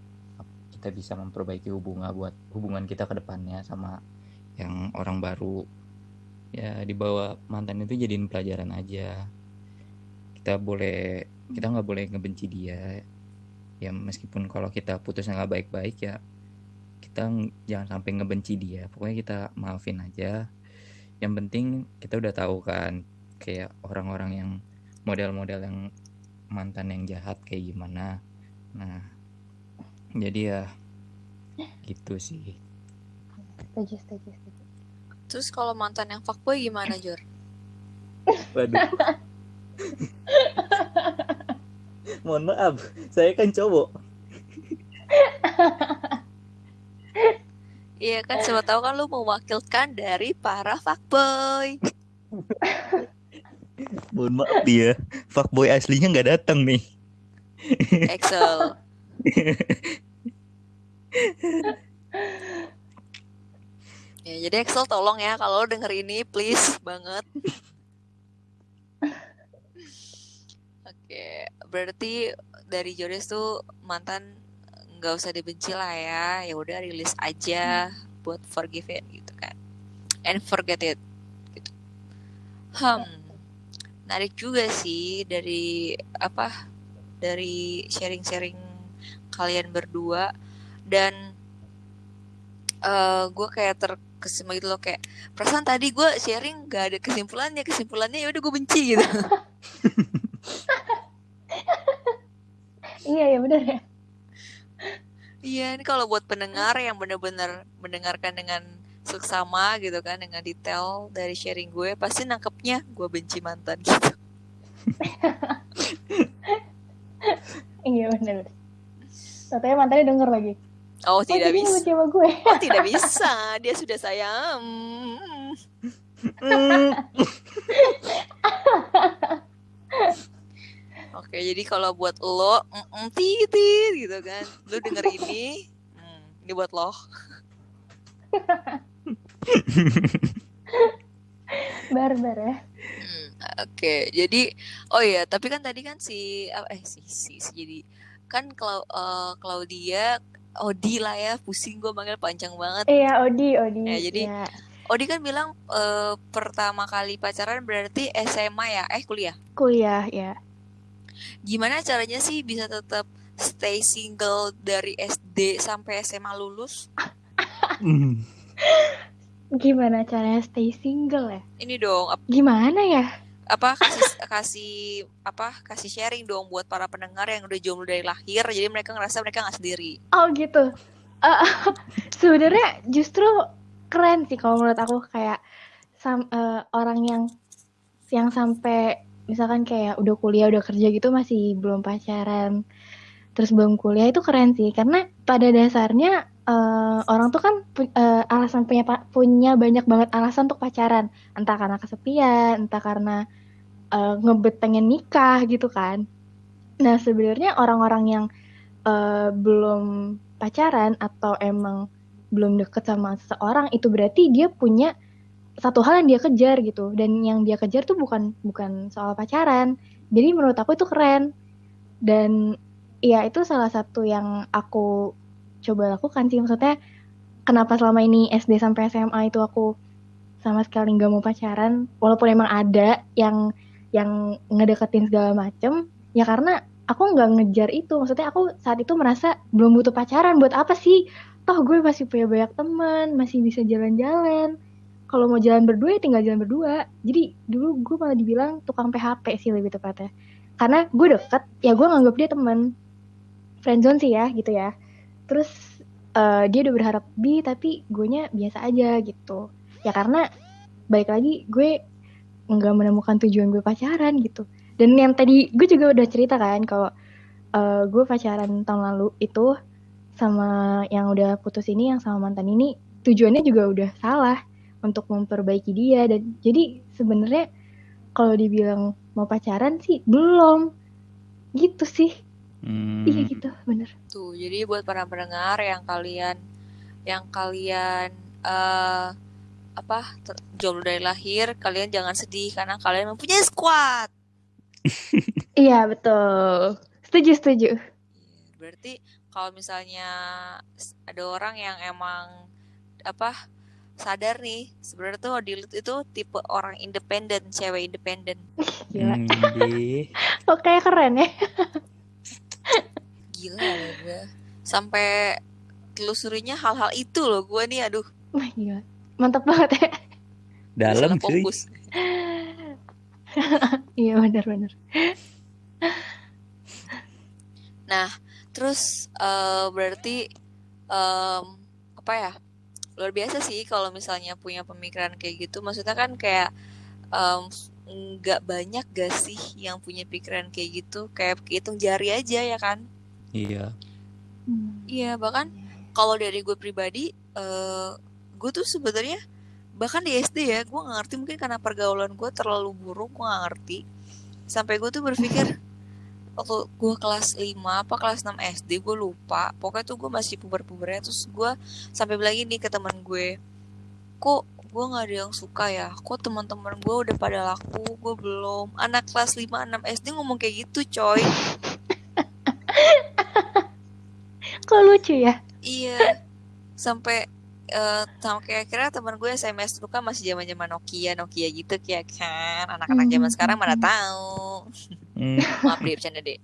kita bisa memperbaiki hubungan kita ke depannya sama yang orang baru. Ya dibawa mantan itu jadiin pelajaran aja. Kita nggak boleh ngebenci dia. Ya meskipun kalau kita putusnya nggak baik-baik ya kita jangan sampai ngebenci dia. Pokoknya kita maafin aja. Yang penting kita udah tahu kan kayak orang-orang yang model-model yang mantan yang jahat kayak gimana. Nah jadi ya gitu sih. Setuju. Terus kalau mantan yang fuckboy gimana Jor? Waduh. Mohon maaf, saya kan cowok. Iya kan, siapa tahu kan lu mewakilkan dari para fuckboy. Mohon maaf dia, fuckboy aslinya nggak datang nih. Excel. jadi Excel tolong ya kalau lo denger ini please banget. Oke, berarti dari Joris tuh mantan nggak usah dibenci lah ya. Ya udah rilis aja buat forgive it gitu kan. And forget it gitu. Menarik juga sih dari sharing-sharing kalian berdua, dan gue kayak terkesima gitu loh, kayak perasaan tadi gue sharing gak ada kesimpulannya ya udah gue benci gitu. Iya benar ya. Iya, ini kalau buat pendengar yang benar-benar mendengarkan dengan seksama gitu kan, dengan detail dari sharing gue, pasti nangkepnya gue benci mantan gitu. Iya benar. Katanya mantannya denger lagi. Oh tidak jadi bisa. benci sama gue. Oh tidak bisa, dia sudah sayang. Oke, jadi kalau buat lo, titit gitu kan, lo denger ini buat lo. Barbar ya. Oke, jadi oh ya, tapi kan tadi kan jadi kan Claudia, Odi lah ya, pusing gue manggil panjang banget. Iya, Odi. Ya, jadi ya. Odi kan bilang pertama kali pacaran berarti SMA ya, kuliah. Kuliah ya. Gimana caranya sih bisa tetap stay single dari SD sampai SMA lulus? Gimana caranya stay single ya? Ini dong, Gimana ya? kasih sharing dong buat para pendengar yang udah jomblo dari lahir, jadi mereka ngerasa mereka nggak sendiri. Oh gitu. Sebenarnya justru keren sih kalau menurut aku, kayak orang yang sampai misalkan kayak udah kuliah udah kerja gitu masih belum pacaran, terus belum kuliah, itu keren sih, karena pada dasarnya orang tuh kan punya banyak banget alasan untuk pacaran, entah karena kesepian, entah karena ngebet pengen nikah gitu kan. Nah sebenarnya orang-orang yang belum pacaran atau emang belum deket sama seseorang, itu berarti dia punya satu hal yang dia kejar gitu, dan yang dia kejar tuh bukan soal pacaran. Jadi menurut aku itu keren, dan ya itu salah satu yang aku coba lakukan sih. Maksudnya kenapa selama ini SD sampai SMA itu aku sama sekali nggak mau pacaran, walaupun emang ada yang ngedeketin segala macem, ya karena aku nggak ngejar itu. Maksudnya aku saat itu merasa belum butuh pacaran, buat apa sih, toh gue masih punya banyak teman, masih bisa jalan-jalan, kalau mau jalan berdua ya tinggal jalan berdua. Jadi dulu gue malah dibilang tukang PHP sih lebih tepatnya, karena gue deket ya gue nganggap dia teman, friendzone sih ya gitu ya. Terus dia udah berharap lebih, tapi guenya biasa aja gitu ya, karena balik lagi gue nggak menemukan tujuan gue pacaran gitu. Dan yang tadi gue juga udah cerita kan kalau gue pacaran tahun lalu itu sama yang udah putus ini, yang sama mantan ini, tujuannya juga udah salah, untuk memperbaiki dia. Dan jadi sebenarnya kalau dibilang mau pacaran sih belum gitu sih. Iya gitu, bener. Tuh, jadi buat para pendengar yang kalian jomblo dari lahir, kalian jangan sedih karena kalian mempunyai squad. Iya betul, setuju. Berarti kalau misalnya ada orang yang emang sadar nih, sebenarnya tuh Odilut itu tipe orang independen, cewek independen. Gila. Kok kayak keren ya? Gila ya gue. Sampai telusurinya hal-hal itu loh gue nih, aduh. Wah gila, mantap banget ya. Dalam cuy. Iya benar. Nah, terus berarti luar biasa sih kalau misalnya punya pemikiran kayak gitu. Maksudnya kan kayak nggak banyak gak sih yang punya pikiran kayak gitu, kayak hitung jari aja ya kan. Iya. Iya, bahkan kalau dari gue pribadi, gue tuh sebenarnya bahkan di SD ya, gue nggak ngerti, mungkin karena pergaulan gue terlalu buruk, gue nggak ngerti. Sampai gue tuh berpikir waktu gue kelas 5 apa kelas 6 SD, gue lupa. Pokoknya tuh gue masih puber-pubernya, terus gue sampai bilang gini ke teman gue, kok gue nggak ada yang suka ya, kok teman-teman gue udah pada laku, gue belum. Anak kelas 5-6 SD ngomong kayak gitu coy. Kok lucu ya? Iya, sampai sampai akhirnya teman gue SMS dulu kan masih zaman-zaman Nokia gitu ya kan. Anak-anak zaman sekarang mana tahu. Maaf deh, bercanda deh.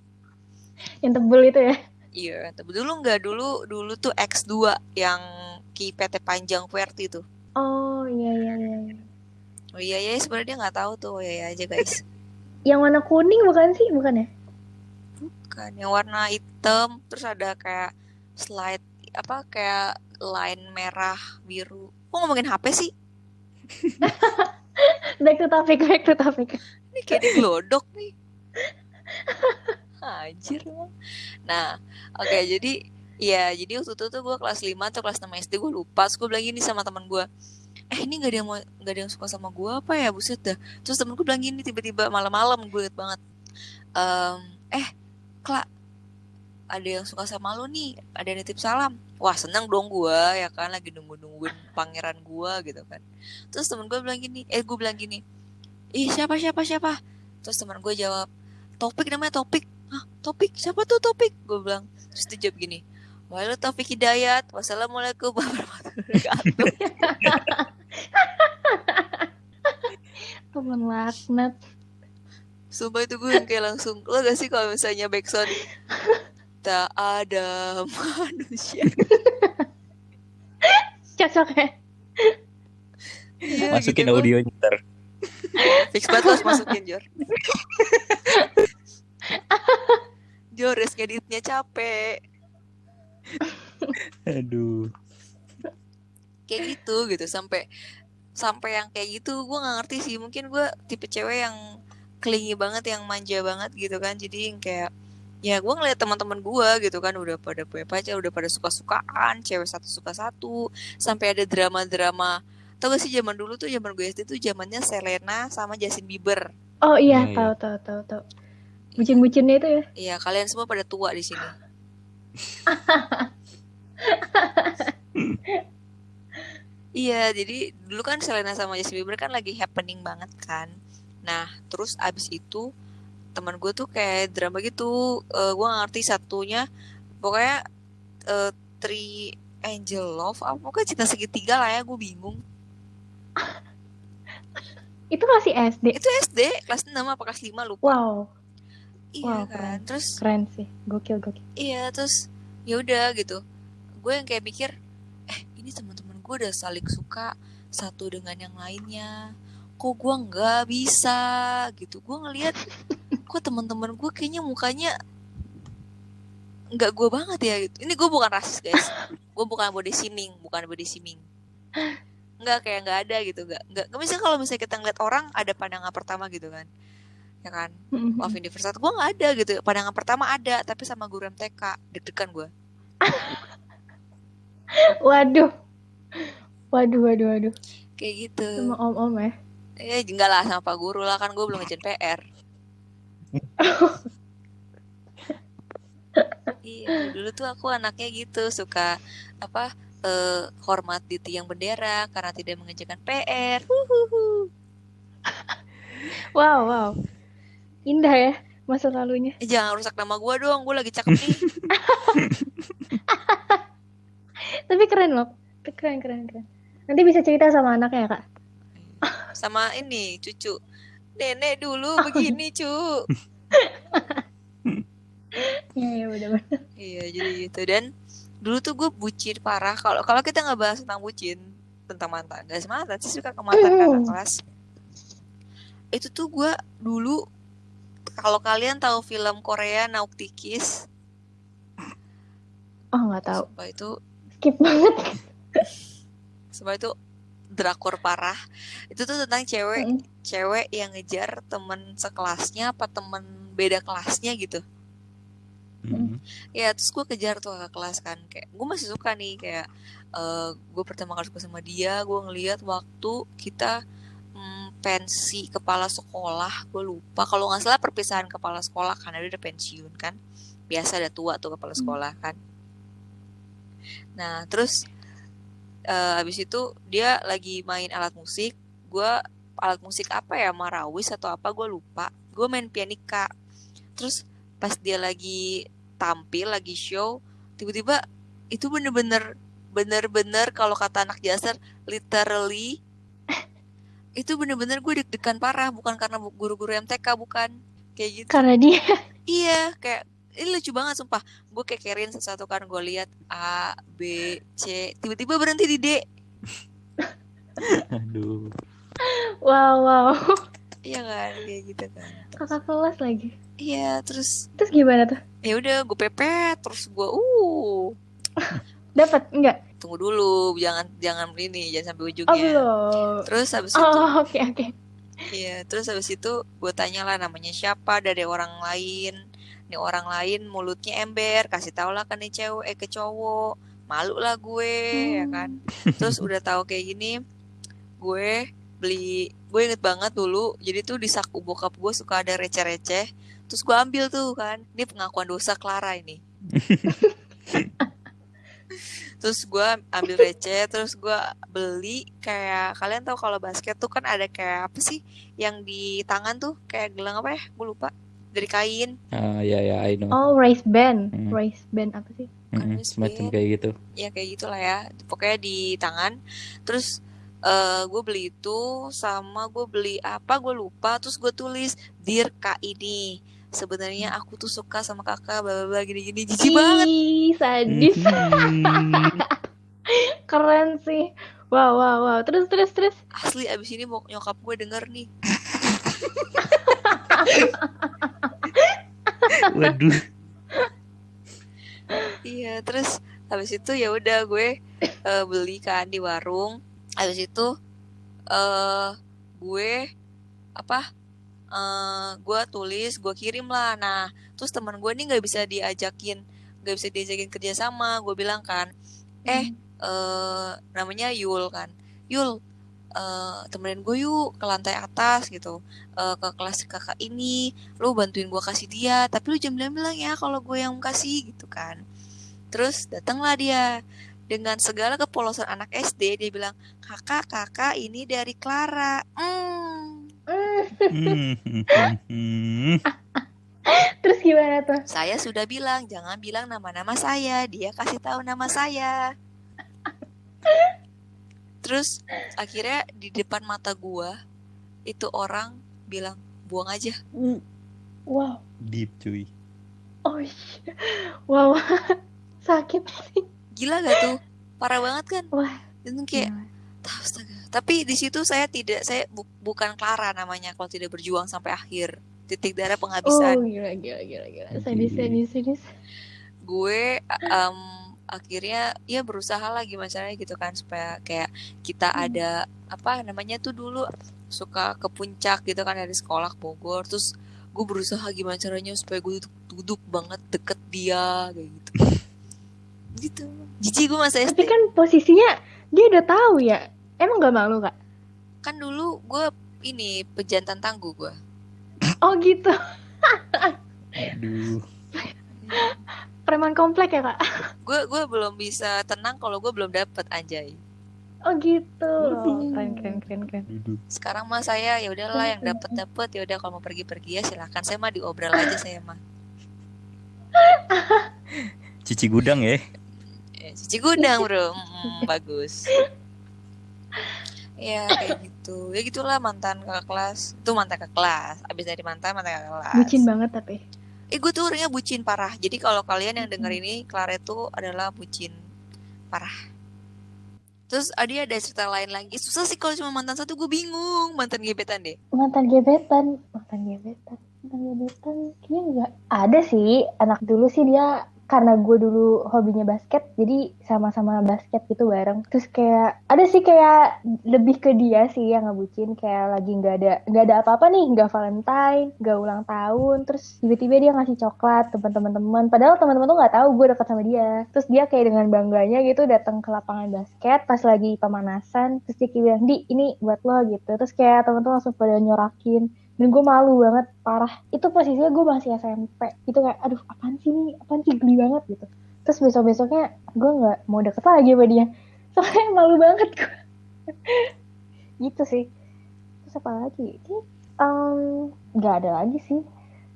Yang tebel itu ya? Iya, tapi dulu tuh X2 yang keypadnya panjang QWERTY tuh. Oh iya. Oh iya ya, sebenarnya dia nggak tahu tuh. Oh iya aja guys. Yang warna kuning bukan sih? Bukan ya? Kan yang warna hitam terus ada kayak slide apa kayak line merah biru. Kok ngomongin HP sih? Back to topic. Ini kayak diglodok nih. Anjir emang. Nah, oke, jadi jadi waktu itu tuh gue kelas 5 atau kelas 6 SD gue lupa. Terus gue bilang gini sama teman gue, ini gak ada yang suka sama gue apa ya, buset dah. Terus temen gue bilang gini tiba-tiba malam-malam, gue inget banget. Kla, ada yang suka sama lo nih, ada yang nitip salam. Wah seneng dong gue, ya kan, lagi nungguin pangeran gue gitu kan. Terus temen gue bilang gini, gue bilang gini, ih siapa. Terus teman gue jawab, Topik namanya Topik. Hah, Topik? Siapa tuh Topik? Gue bilang. Terus dia jawab gini, halo Taufik Hidayat, wassalamualaikum warahmatullahi wabarakatuh. Temen laknat. Sumpah itu gue yang kayak langsung, lo gak sih kalau misalnya backsound tak ada manusia. Cocok ya? Iya, Masukin gitu, audionya ntar. fix banget lo harus masukin Jor. Jor, ngeditnya capek. Aduh. Kayak gitu sampai yang kayak gitu gue nggak ngerti sih, mungkin gue tipe cewek yang clingy banget, yang manja banget gitu kan. Jadi yang kayak ya gue ngeliat teman-teman gue gitu kan udah pada punya pacar, udah pada suka-sukaan, cewek satu suka satu, sampai ada drama-drama. Tau gak sih zaman dulu tuh, zaman gue SD tuh zamannya Selena sama Justin Bieber. Oh iya, Iya, tahu. Bucin-bucinnya itu ya? Iya, kalian semua pada tua di sini. Iya, jadi dulu kan Selena sama Justin Bieber kan lagi happening banget kan. Nah, terus abis itu teman gue tuh kayak drama gitu. Gue gak ngerti satunya. Pokoknya Three Angel Love, apa pokoknya cinta segitiga lah ya, gue bingung. Itu masih SD. Itu SD kelas 6 apa kelas 5 lupa. Wow, Iya wow, kan. Terus keren sih. Gokil. iya, terus ya udah gitu. Gue yang kayak mikir, ini teman-teman gue udah saling suka satu dengan yang lainnya, kok gue nggak bisa gitu. Gue ngelihat kok teman-teman gue kayaknya mukanya nggak gue banget ya gitu. Ini gue bukan rasis guys, gue bukan body shaming, nggak, kayak nggak ada gitu, nggak misalnya kalau misalnya kita ngeliat orang ada pandangan pertama gitu kan, ya kan, love in the first sight, gue nggak ada gitu. Pandangan pertama ada, tapi sama guru MTK deg-degan gue. Waduh. Kayak gitu. Sama om-om ya? Enggak lah, sama Pak Guru lah, kan gue belum ngerjain PR. Iya, dulu tuh aku anaknya gitu, suka hormat di tiang bendera karena tidak mengerjakan PR. Wow. Indah ya masa lalunya. Jangan rusak nama gue dong, gue lagi cakep nih. Tapi keren loh. Keren. Nanti bisa cerita sama anaknya ya, Kak? Sama ini cucu, nenek dulu begini cu. Iya benar-benar. Iya, jadi gitu. Dan dulu tuh gue bucin parah. Kalau kita nggak bahas tentang bucin, tentang mantan, gak semantan sih, suka ke mantan kakak kelas. Itu tuh gue dulu, kalau kalian tahu film Korea Nauktikis, Nggak tahu. sumpah itu Skip banget. Sumpah itu drakor parah. Itu tuh tentang cewek yang ngejar temen sekelasnya apa temen beda kelasnya gitu. Ya terus gue kejar tuh kakak kelas kan, kayak gue masih suka nih, kayak gue pertama kali suka sama dia, gue ngeliat waktu kita pensi kepala sekolah, gue lupa, kalau nggak salah perpisahan kepala sekolah, karena dia udah pensiun kan, biasa ada tua tuh kepala sekolah kan. Nah terus Habis itu dia lagi main alat musik. Gue alat musik apa ya, Marawis atau apa, gue lupa. Gue main pianika. Terus pas dia lagi tampil, lagi show, tiba-tiba itu bener-bener kalau kata anak Jaser, literally itu bener-bener gue deg-degan parah. Bukan karena guru-guru MTK, bukan kayak gitu. Karena dia Iya, kayak ini lucu banget sumpah. Gue kekerin sesuatu kan, gue lihat A, B, C, tiba-tiba berhenti di D. Aduh. wow. Iya kan, kayak gitu kan. Kakak kelas lagi. Iya, terus Terus gimana tuh? ya udah gue pepet, terus gue Dapat enggak? tunggu dulu, jangan ini, jangan sampai Oh, ujungnya. belum. Terus habis itu, Oh, oke. iya, terus habis itu gue tanyalah namanya siapa dari orang lain. Nih orang lain mulutnya ember, kasih tau lah kan nih cewek ke cowok, malu lah gue, ya kan. Terus udah tahu kayak gini, gue inget banget dulu, jadi tuh di saku bokap gue suka ada receh-receh, terus gue ambil tuh kan, ini pengakuan dosa Clara ini. Terus gue ambil receh, terus gue beli kayak, kalian tahu kalau basket tuh kan ada kayak apa sih yang di tangan tuh, kayak gelang apa ya, gue lupa, dari kain. Ya, I know. Oh, race band. Hmm. Race band apa sih? Semacam kayak gitu. Ya kayak gitulah ya, pokoknya di tangan. Terus gue beli itu, sama gue beli apa gue lupa, terus gue tulis Dear Kak ini, sebenarnya aku tuh suka sama kakak bla bla bla gini-gini. Jijik banget. Ih, sadis. Keren sih. Wow. Terus. Asli abis ini mau nyokap gue denger nih. Waduh. Iya, terus habis itu ya udah gue beli kan di warung. Habis itu gue gue tulis, gue kirim lah. Nah, terus teman gue nih nggak bisa diajakin kerja sama. Gue bilang kan, namanya Yul kan, Yul, temenin gue yuk ke lantai atas gitu, ke kelas kakak ini, lu bantuin gue kasih dia, tapi lu jangan bilang ya kalau gue yang kasih gitu kan. Terus datanglah dia dengan segala kepolosan anak SD, dia bilang, kakak ini dari Clara. Terus gimana tuh? Saya sudah bilang jangan bilang nama-nama saya, dia kasih tahu nama saya. Terus akhirnya di depan mata gua itu orang bilang buang aja. Wow. Deep cuy. Oh, wow. Sakit sih. Gila gak tuh? Parah banget kan? Wah. Itu kayak astaga. Tapi di situ saya bukan Clara namanya kalau tidak berjuang sampai akhir. Titik darah penghabisan. Oh, gila. Sadis. Gue akhirnya ya berusaha lah gimana caranya gitu kan, supaya kayak kita ada apa namanya tuh, dulu suka ke puncak gitu kan dari sekolah ke Bogor. Terus gue berusaha gimana caranya supaya gue duduk banget deket dia kayak gitu. Gitu. Jijik gue masa SD. Tapi kan posisinya dia udah tahu ya. Emang gak malu, Kak? Kan dulu gue ini pejantan tangguh gue. Oh gitu. Aduh. Preman komplek ya, Kak? Gue belum bisa tenang kalau gue belum dapet, anjay. Oh gitu. Keren. Sekarang mah saya ya udahlah, yang dapet ya udah, kalau mau pergi ya silakan, saya mah diobral aja saya mah. Cici gudang ya. Cici gudang bro. Bagus. Ya kayak gitu. Ya gitulah mantan kakak kelas. Itu mantan kakak kelas. Abis dari mantan kakak kelas. Bucin banget tapi. Gue tuh orangnya bucin parah. Jadi kalau kalian yang denger ini, Clara itu adalah bucin parah. Terus ada cerita lain lagi. Susah sih kalau cuma mantan satu, gue bingung. Mantan gebetan deh. Mantan gebetan kayaknya enggak ada sih. Anak dulu sih dia, karena gue dulu hobinya basket, jadi sama-sama basket gitu bareng. Terus kayak ada sih kayak lebih ke dia sih yang ngebucin, kayak lagi nggak ada apa-apa nih, nggak Valentine, nggak ulang tahun, terus tiba-tiba dia ngasih coklat ke teman-teman. Padahal teman-teman tuh nggak tahu gue deket sama dia. Terus dia kayak dengan bangganya gitu datang ke lapangan basket pas lagi pemanasan, terus dia kayak bilang, "Di, ini buat lo," gitu. Terus kayak teman-teman langsung pada nyorakin. Dan gue malu banget, parah. Itu posisinya gue masih SMP. Itu kayak, aduh apaan sih, geli banget gitu. Terus besok-besoknya gue gak mau deket lagi sama dia. Soalnya malu banget gue. Gitu sih. Terus apa lagi? Nggak ada lagi sih.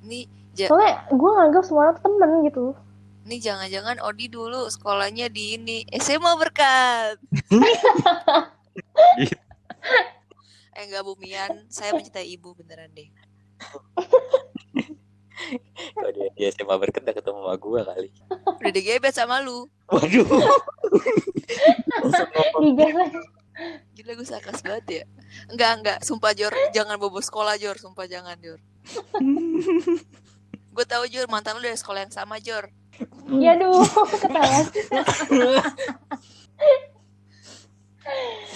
Nih, Soalnya gue nganggap semua orang tuh temen gitu. nih jangan-jangan Odi dulu sekolahnya di ini SMA Berkat. Gitu. Enggak Bumian, saya mencintai ibu beneran deh. Kalau dia SMA Berkat udah ketemu sama gue kali. Udah digebet sama lu. Waduh. Langsung ngomong. Digas lagi. Gila gue sarkas banget ya. Enggak, sumpah Jor, jangan bobo sekolah Jor, sumpah jangan Jor. Gue tahu Jor, mantan lu dari sekolah yang sama Jor. Ya duh, ketawa.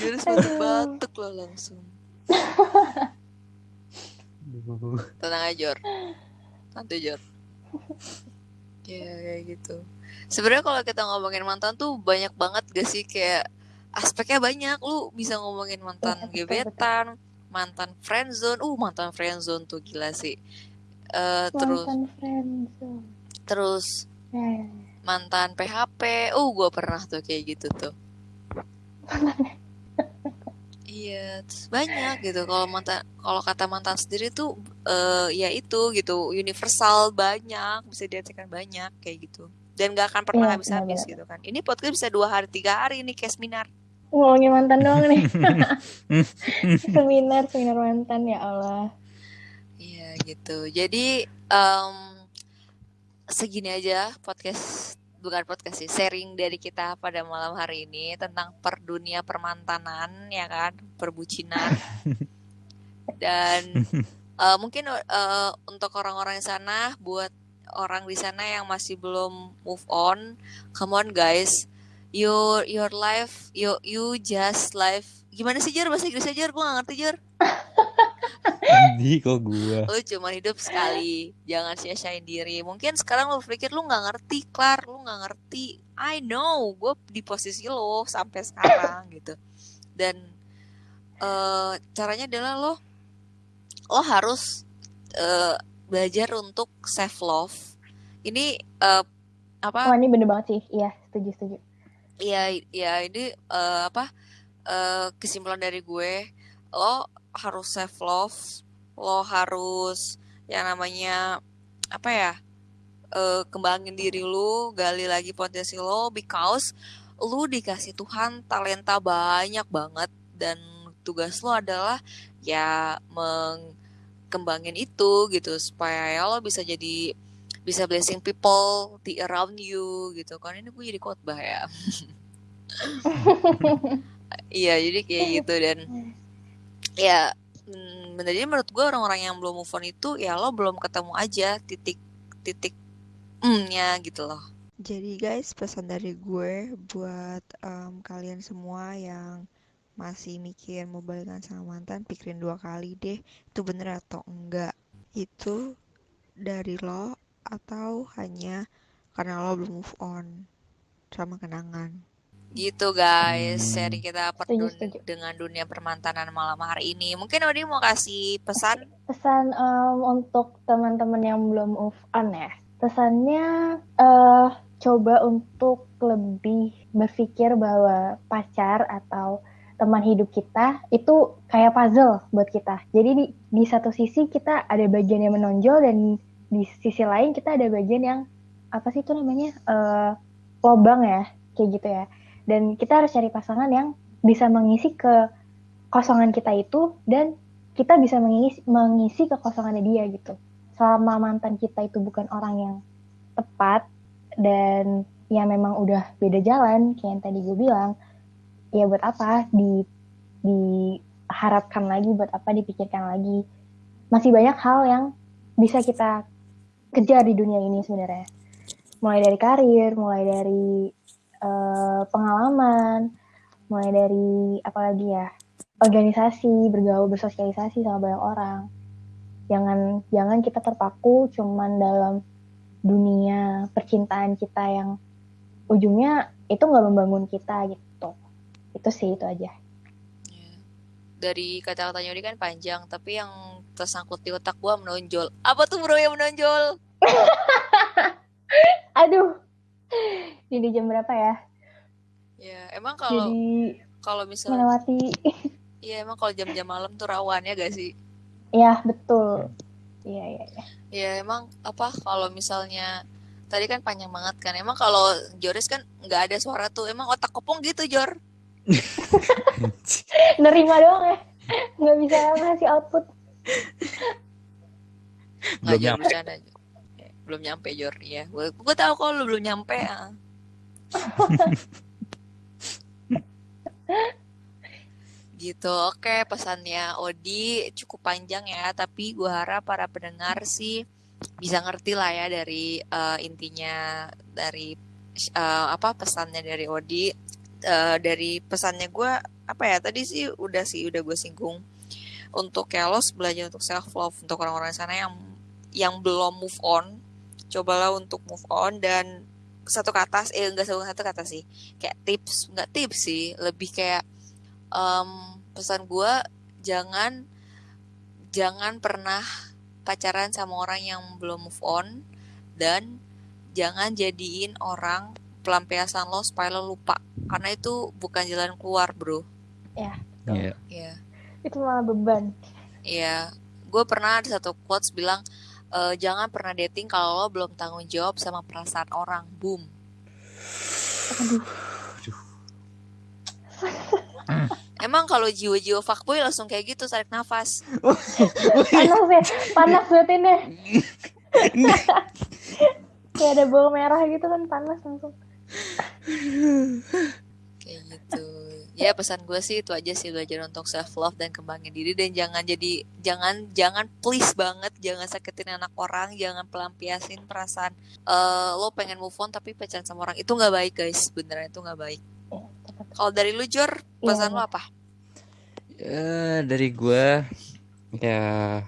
Jor batuk lo langsung. Tenang aja Jor, santai Jor. Ya kayak gitu. Sebenarnya kalau kita ngomongin mantan tuh banyak banget gak sih, kayak aspeknya banyak. Lu bisa ngomongin mantan gebetan, mantan friendzone. Mantan friendzone tuh gila sih. Mantan friendzone. Terus mantan PHP. Gue pernah tuh kayak gitu tuh. Iya, terus banyak gitu. Kalau kata mantan sendiri tuh ya itu gitu, universal, banyak, bisa diartikan banyak kayak gitu. Dan gak akan pernah habis-habis gitu kan. Ini podcast bisa 2 hari 3 hari nih kayak seminar. Ngomongin mantan doang nih. Seminar mantan, ya Allah. Iya gitu. Jadi segini aja bukan podcast sih, sharing dari kita pada malam hari ini tentang dunia permantanan, ya kan, perbucinan. Dan mungkin untuk orang-orang di sana, buat orang di sana yang masih belum move on, come on guys, your life, you just life. Gimana sih Jer bahasa Inggrisnya Jer? Gue gak ngerti Jer. Di kok gua. Lu cuma hidup sekali, jangan sia-siain diri. Mungkin sekarang lu pikir lu nggak ngerti, lu nggak ngerti. I know, gue di posisi lo sampai sekarang gitu. Dan caranya adalah lo harus belajar untuk self love. Ini apa? Ini bener banget sih, iya setuju. Iya ini kesimpulan dari gue, lo harus self love, lo harus yang namanya kembangin diri lu, gali lagi potensi lo, because lu dikasih Tuhan talenta banyak banget, dan tugas lo adalah ya mengembangin itu gitu, supaya ya lo bisa blessing people di around you gitu kan. Ini gue jadi khotbah ya. Iya jadi kayak gitu. Dan ya benernya menurut gue orang-orang yang belum move on itu ya lo belum ketemu aja titik nya gitu loh. Jadi guys, pesan dari gue buat kalian semua yang masih mikir mau balikan sama mantan, pikirin 2 kali deh itu bener atau enggak, itu dari lo atau hanya karena lo belum move on sama kenangan. Gitu guys, sharing kita Setuju. dengan dunia permantanan malam hari ini. Mungkin Odi mau kasih pesan untuk teman-teman yang belum move on ya. Pesannya coba untuk lebih berpikir bahwa pacar atau teman hidup kita itu kayak puzzle buat kita. Jadi di satu sisi kita ada bagian yang menonjol, dan di sisi lain kita ada bagian yang apa sih itu namanya lobang ya, kayak gitu ya. Dan kita harus cari pasangan yang bisa mengisi kekosongan kita itu, dan kita bisa mengisi kekosongannya dia gitu. Selama mantan kita itu bukan orang yang tepat dan ya memang udah beda jalan kayak yang tadi gue bilang, ya buat apa diharapkan lagi, buat apa dipikirkan lagi. Masih banyak hal yang bisa kita kejar di dunia ini sebenarnya. Mulai dari karir, mulai dari pengalaman, mulai dari apalagi ya, organisasi, bergaul, bersosialisasi sama banyak orang. Jangan kita terpaku cuman dalam dunia percintaan kita yang ujungnya itu nggak membangun kita gitu. Itu sih, itu aja. Dari kata-katanya Odi kan panjang, tapi yang tersangkut di otak gua menonjol. Apa tuh bro yang menonjol? Aduh, ini jam berapa ya? Ya, emang kalau Jadi misalnya melewati. iya emang kalau jam-jam malam tuh rawan ya gak sih? Ya, betul. Iya. Ya emang apa kalau misalnya tadi kan panjang banget kan. Emang kalau Joris kan nggak ada suara tuh. Emang otak kopong gitu, Jor. Nerima doang ya. Nggak bisa ngasih output. Nggak, Belum Jor, nyampe. bercanda. Belum nyampe, Jor. Ya, gue tahu kalau lu belum nyampe. Gitu. Oke, pesannya Odi cukup panjang ya, tapi gue harap para pendengar sih bisa ngerti lah ya dari intinya dari apa pesannya dari Odi. Dari pesannya gue apa ya tadi sih udah gue singgung untuk chaos belajar untuk self love untuk orang-orang sana yang belum move on, cobalah untuk move on. Dan satu kata enggak satu kata sih, kayak tips, nggak tips sih, lebih kayak pesan gue, jangan pernah pacaran sama orang yang belum move on, dan jangan jadiin orang pelampiasan lo supaya lo lupa, karena itu bukan jalan keluar, bro. Ya, Iya. Ya, itu malah beban. ya. Gue pernah ada satu quotes bilang, jangan pernah dating kalau lo belum tanggung jawab sama perasaan orang. Boom. Aduh. Emang kalau jiwa-jiwa fuckboy langsung kayak gitu, tarik nafas. Panas batinnya. Kayak ada bawang merah gitu kan, panas langsung. Kayak gitu. Ya pesan gue sih itu aja sih, belajar untuk self love dan kembangin diri, dan jangan please banget jangan sakitin anak orang, jangan pelampiasin perasaan lo pengen move on tapi pacaran sama orang, itu nggak baik guys, beneran itu nggak baik. Kalau dari lu, Jor, pesan lo apa? Dari gue ya,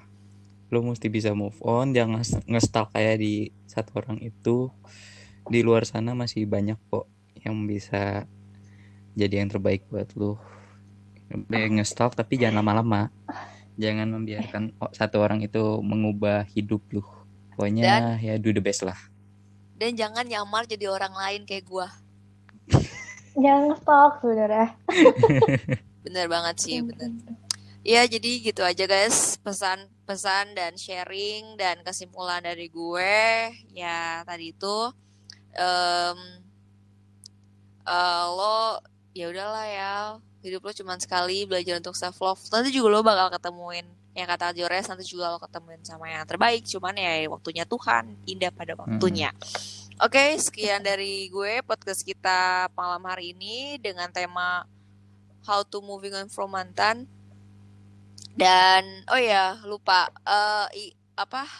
lo mesti bisa move on, jangan nge-stuck kayak di satu orang itu. Di luar sana masih banyak kok yang bisa jadi yang terbaik buat lo. Nge-stuck tapi jangan lama-lama, jangan membiarkan satu orang itu mengubah hidup lo. Pokoknya ya do the best lah. Dan jangan nyamar jadi orang lain kayak gue. Jangan stok sebenarnya. Bener banget sih, bener. Ya jadi gitu aja guys, pesan dan sharing dan kesimpulan dari gue ya tadi itu, lo ya udahlah ya, hidup lo cuma sekali, belajar untuk self love. Nanti juga lo bakal ketemuin yang kata Jores, nanti juga lo ketemuin sama yang terbaik, cuman ya waktunya Tuhan, indah pada waktunya. Oke, sekian dari gue podcast kita malam hari ini dengan tema How to Moving On From Mantan. Dan oh ya lupa,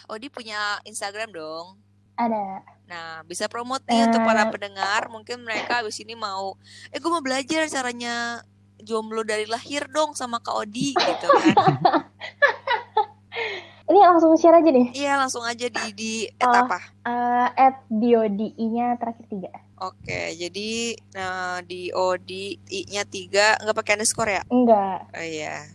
Odi punya Instagram dong. Ada. Nah bisa promote nih untuk para pendengar, mungkin mereka abis ini mau gue mau belajar caranya jomblo dari lahir dong sama Kak Odi gitu kan. Ini langsung share aja nih. Iya langsung aja di apa? @diodi-nya terakhir 3. Oke, jadi DODI-nya 3, nggak pakai underscore ya? Enggak. Oh iya.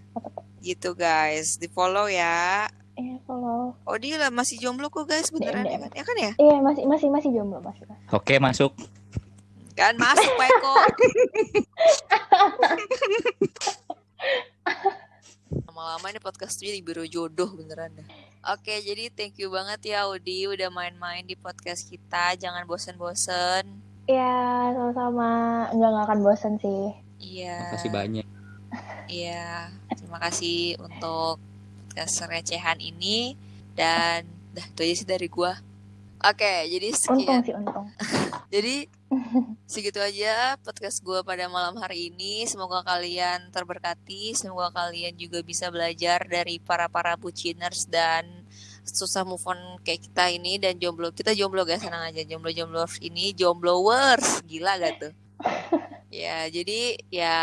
Gitu guys, di follow ya. Iya, follow. Odi lah masih jomblo kok guys, beneran ya kan? Ya kan ya? Iya, masih jomblo, masih. Oke, masuk. Kan masuk Pak Eko. Lama-lama ini podcast tuh jadi biro jodoh beneran dah. Oke, jadi thank you banget ya Odi udah main-main di podcast kita. Jangan bosen-bosen. Iya, sama-sama. Nggak akan bosen sih. Iya. Makasih banyak. Iya, terima kasih untuk podcast recehan ini. Dan itu aja sih dari gua. Oke, jadi sekian. Untung. Jadi segitu aja podcast gue pada malam hari ini. Semoga kalian terberkati. Semoga kalian juga bisa belajar dari para buciners dan susah move on kayak kita ini. Dan jomblo, kita jomblo guys, senang aja. Jomblo-jomblo ini, jomblowers. Gila gak tuh? Ya, jadi ya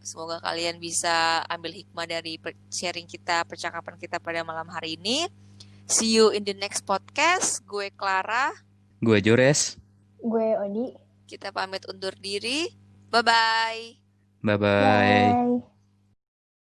semoga kalian bisa ambil hikmah dari sharing kita, percakapan kita pada malam hari ini. See you in the next podcast. Gue Clara. Gue Jores. Gue Odi. Kita pamit undur diri. Bye-bye. Bye-bye. Bye.